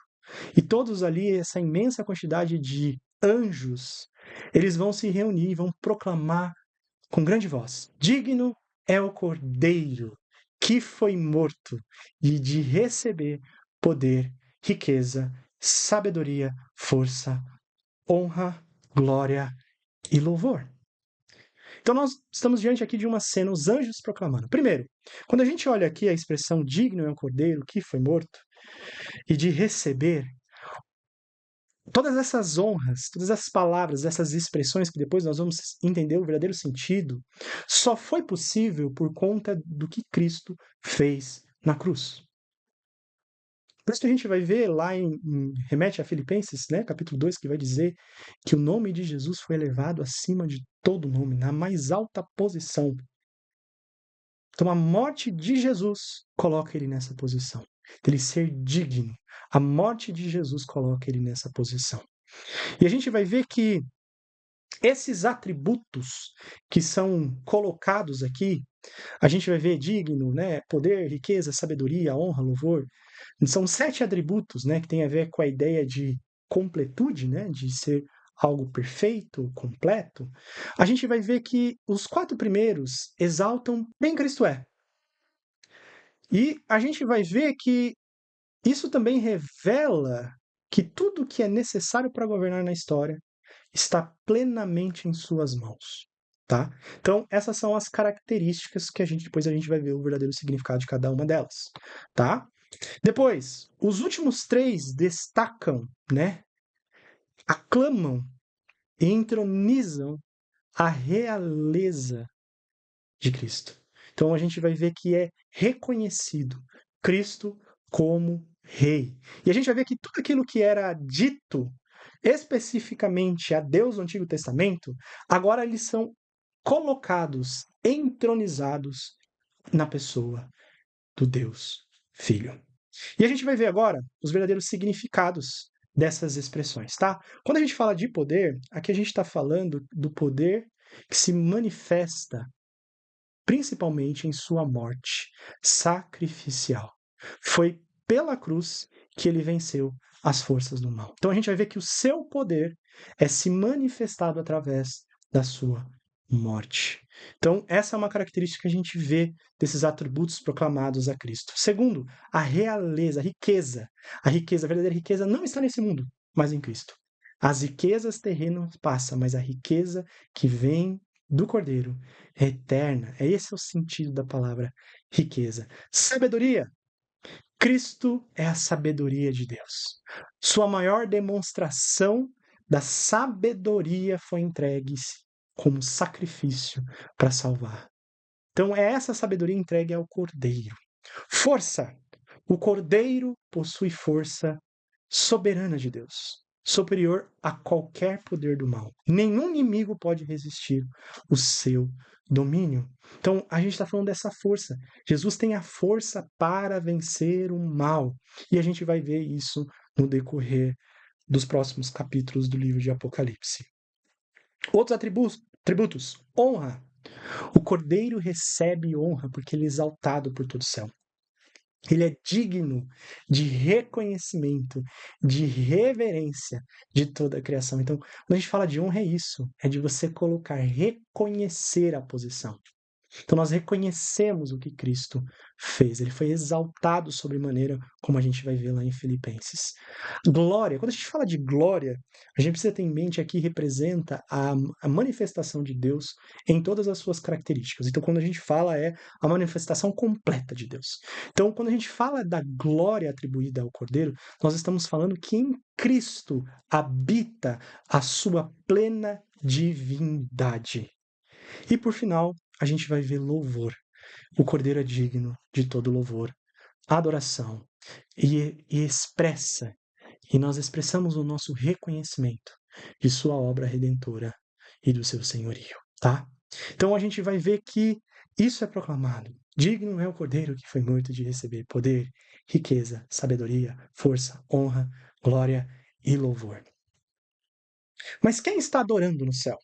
A: e todos ali, essa imensa quantidade de anjos, eles vão se reunir e vão proclamar com grande voz: Digno é o Cordeiro que foi morto e de receber poder, riqueza, sabedoria, força, honra, glória e louvor. Então nós estamos diante aqui de uma cena, os anjos proclamando. Primeiro, quando a gente olha aqui a expressão digno é um cordeiro que foi morto, e de receber, todas essas honras, todas essas palavras, essas expressões que depois nós vamos entender o verdadeiro sentido, só foi possível por conta do que Cristo fez na cruz. Por isso que a gente vai ver lá remete a Filipenses, né, capítulo 2, que vai dizer que o nome de Jesus foi elevado acima de todo nome, na mais alta posição. Então a morte de Jesus coloca ele nessa posição, dele ser digno. A morte de Jesus coloca ele nessa posição. E a gente vai ver que esses atributos que são colocados aqui, a gente vai ver digno, né? Poder, riqueza, sabedoria, honra, louvor. São 7 atributos, né? Que tem a ver com a ideia de completude, né? De ser algo perfeito, completo. A gente vai ver que os 4 primeiros exaltam quem Cristo é. E a gente vai ver que isso também revela que tudo que é necessário para governar na história está plenamente em suas mãos, tá? Então, essas são as características que depois a gente vai ver o verdadeiro significado de cada uma delas, tá? Depois, os últimos 3 destacam, né? Aclamam e entronizam a realeza de Cristo. Então a gente vai ver que é reconhecido Cristo como Rei. E a gente vai ver que tudo aquilo que era dito especificamente a Deus no Antigo Testamento, agora eles são colocados, entronizados na pessoa do Deus Filho. E a gente vai ver agora os verdadeiros significados dessas expressões, tá? Quando a gente fala de poder, aqui a gente está falando do poder que se manifesta principalmente em sua morte sacrificial. Foi pela cruz que ele venceu as forças do mal. Então a gente vai ver que o seu poder é se manifestado através da sua morte. Então, essa é uma característica que a gente vê desses atributos proclamados a Cristo. Segundo, a realeza, a riqueza. A riqueza, a verdadeira riqueza não está nesse mundo, mas em Cristo. As riquezas terrenas passam, mas a riqueza que vem do Cordeiro é eterna. Esse é o sentido da palavra riqueza. Sabedoria. Cristo é a sabedoria de Deus. Sua maior demonstração da sabedoria foi entregue como sacrifício para salvar. Então é essa sabedoria entregue ao Cordeiro. Força. O Cordeiro possui força soberana de Deus, superior a qualquer poder do mal. Nenhum inimigo pode resistir o seu domínio. Então, a gente está falando dessa força. Jesus tem a força para vencer o mal. E a gente vai ver isso no decorrer dos próximos capítulos do livro de Apocalipse. Outros atributos. Honra. O Cordeiro recebe honra porque ele é exaltado por todo o céu. Ele é digno de reconhecimento, de reverência de toda a criação. Então, quando a gente fala de honra, é isso: é de você colocar, reconhecer a posição. Então, nós reconhecemos o que Cristo fez. Ele foi exaltado sobremaneira, como a gente vai ver lá em Filipenses. Glória. Quando a gente fala de glória, a gente precisa ter em mente aqui representa a manifestação de Deus em todas as suas características. Então, quando a gente fala, é a manifestação completa de Deus. Então, quando a gente fala da glória atribuída ao Cordeiro, nós estamos falando que em Cristo habita a sua plena divindade. E por final, a gente vai ver louvor. O Cordeiro é digno de todo louvor, adoração, e expressa, e nós expressamos o nosso reconhecimento de sua obra redentora e do seu senhorio, tá? Então a gente vai ver que isso é proclamado. Digno é o Cordeiro que foi morto de receber poder, riqueza, sabedoria, força, honra, glória e louvor. Mas quem está adorando no céu?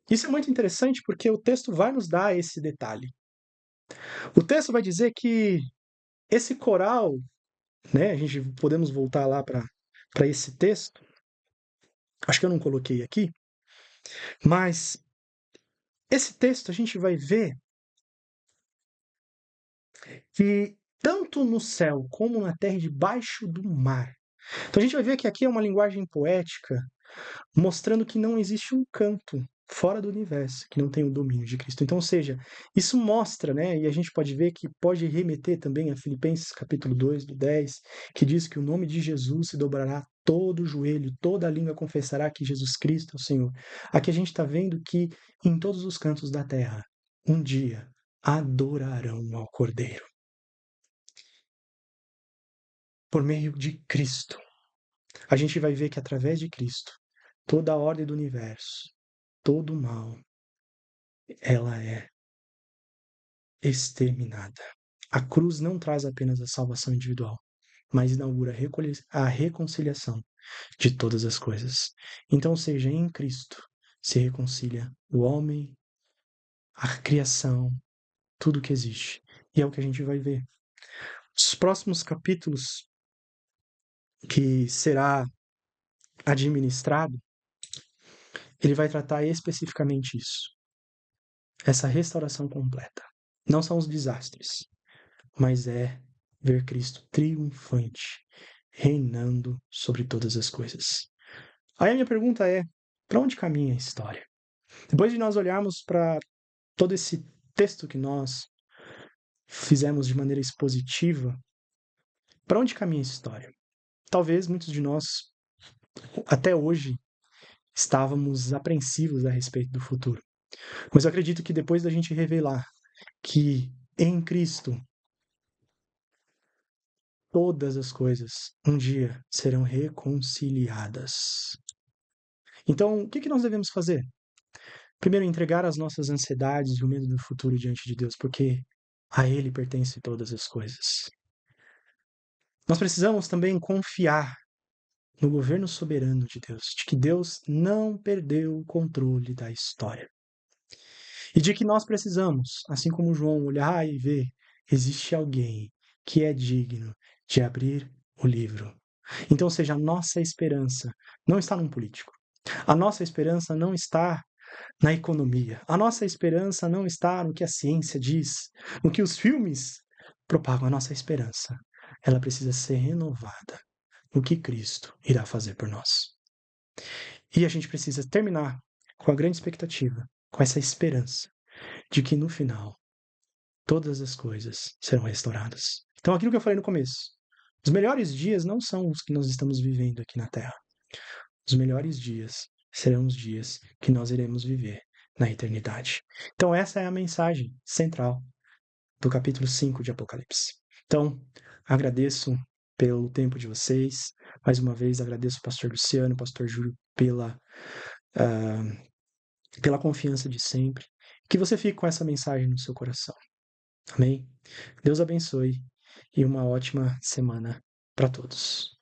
A: Isso é muito interessante porque o texto vai nos dar esse detalhe. O texto vai dizer que esse coral, né, a gente podemos voltar lá para esse texto. Acho que eu não coloquei aqui, mas esse texto a gente vai ver que tanto no céu como na terra e debaixo do mar. Então a gente vai ver que aqui é uma linguagem poética mostrando que não existe um canto fora do universo que não tem o domínio de Cristo. Então, ou seja, isso mostra, né, e a gente pode ver que pode remeter também a Filipenses capítulo 2, do 10, que diz que o nome de Jesus se dobrará todo o joelho, toda a língua confessará que Jesus Cristo é o Senhor. Aqui a gente está vendo que em todos os cantos da terra, um dia adorarão ao Cordeiro. Por meio de Cristo. A gente vai ver que através de Cristo, toda a ordem do universo, todo o mal, ela é exterminada. A cruz não traz apenas a salvação individual, mas inaugura a reconciliação de todas as coisas. Então, seja em Cristo se reconcilia o homem, a criação, tudo que existe. E é o que a gente vai ver. Os próximos capítulos que será administrado, ele vai tratar especificamente isso. Essa restauração completa. Não são os desastres, mas é ver Cristo triunfante, reinando sobre todas as coisas. Aí a minha pergunta é: para onde caminha a história? Depois de nós olharmos para todo esse texto que nós fizemos de maneira expositiva, para onde caminha a história? Talvez muitos de nós, até hoje, estávamos apreensivos a respeito do futuro. Mas eu acredito que depois da gente revelar que em Cristo todas as coisas um dia serão reconciliadas. Então, o que nós devemos fazer? Primeiro, entregar as nossas ansiedades e o medo do futuro diante de Deus, porque a Ele pertence todas as coisas. Nós precisamos também confiar no governo soberano de Deus, de que Deus não perdeu o controle da história. E de que nós precisamos, assim como João, olhar e ver, existe alguém que é digno de abrir o livro. Então, seja, a nossa esperança não está num político. A nossa esperança não está na economia. A nossa esperança não está no que a ciência diz, no que os filmes propagam. A nossa esperança, ela precisa ser renovada no que Cristo irá fazer por nós. E a gente precisa terminar com a grande expectativa, com essa esperança de que no final todas as coisas serão restauradas. Então, aquilo que eu falei no começo, os melhores dias não são os que nós estamos vivendo aqui na Terra. Os melhores dias serão os dias que nós iremos viver na eternidade. Então, essa é a mensagem central do capítulo 5 de Apocalipse. Então, agradeço pelo tempo de vocês. Mais uma vez, agradeço ao pastor Luciano, pastor Júlio, pela confiança de sempre. Que você fique com essa mensagem no seu coração. Amém? Deus abençoe e uma ótima semana para todos.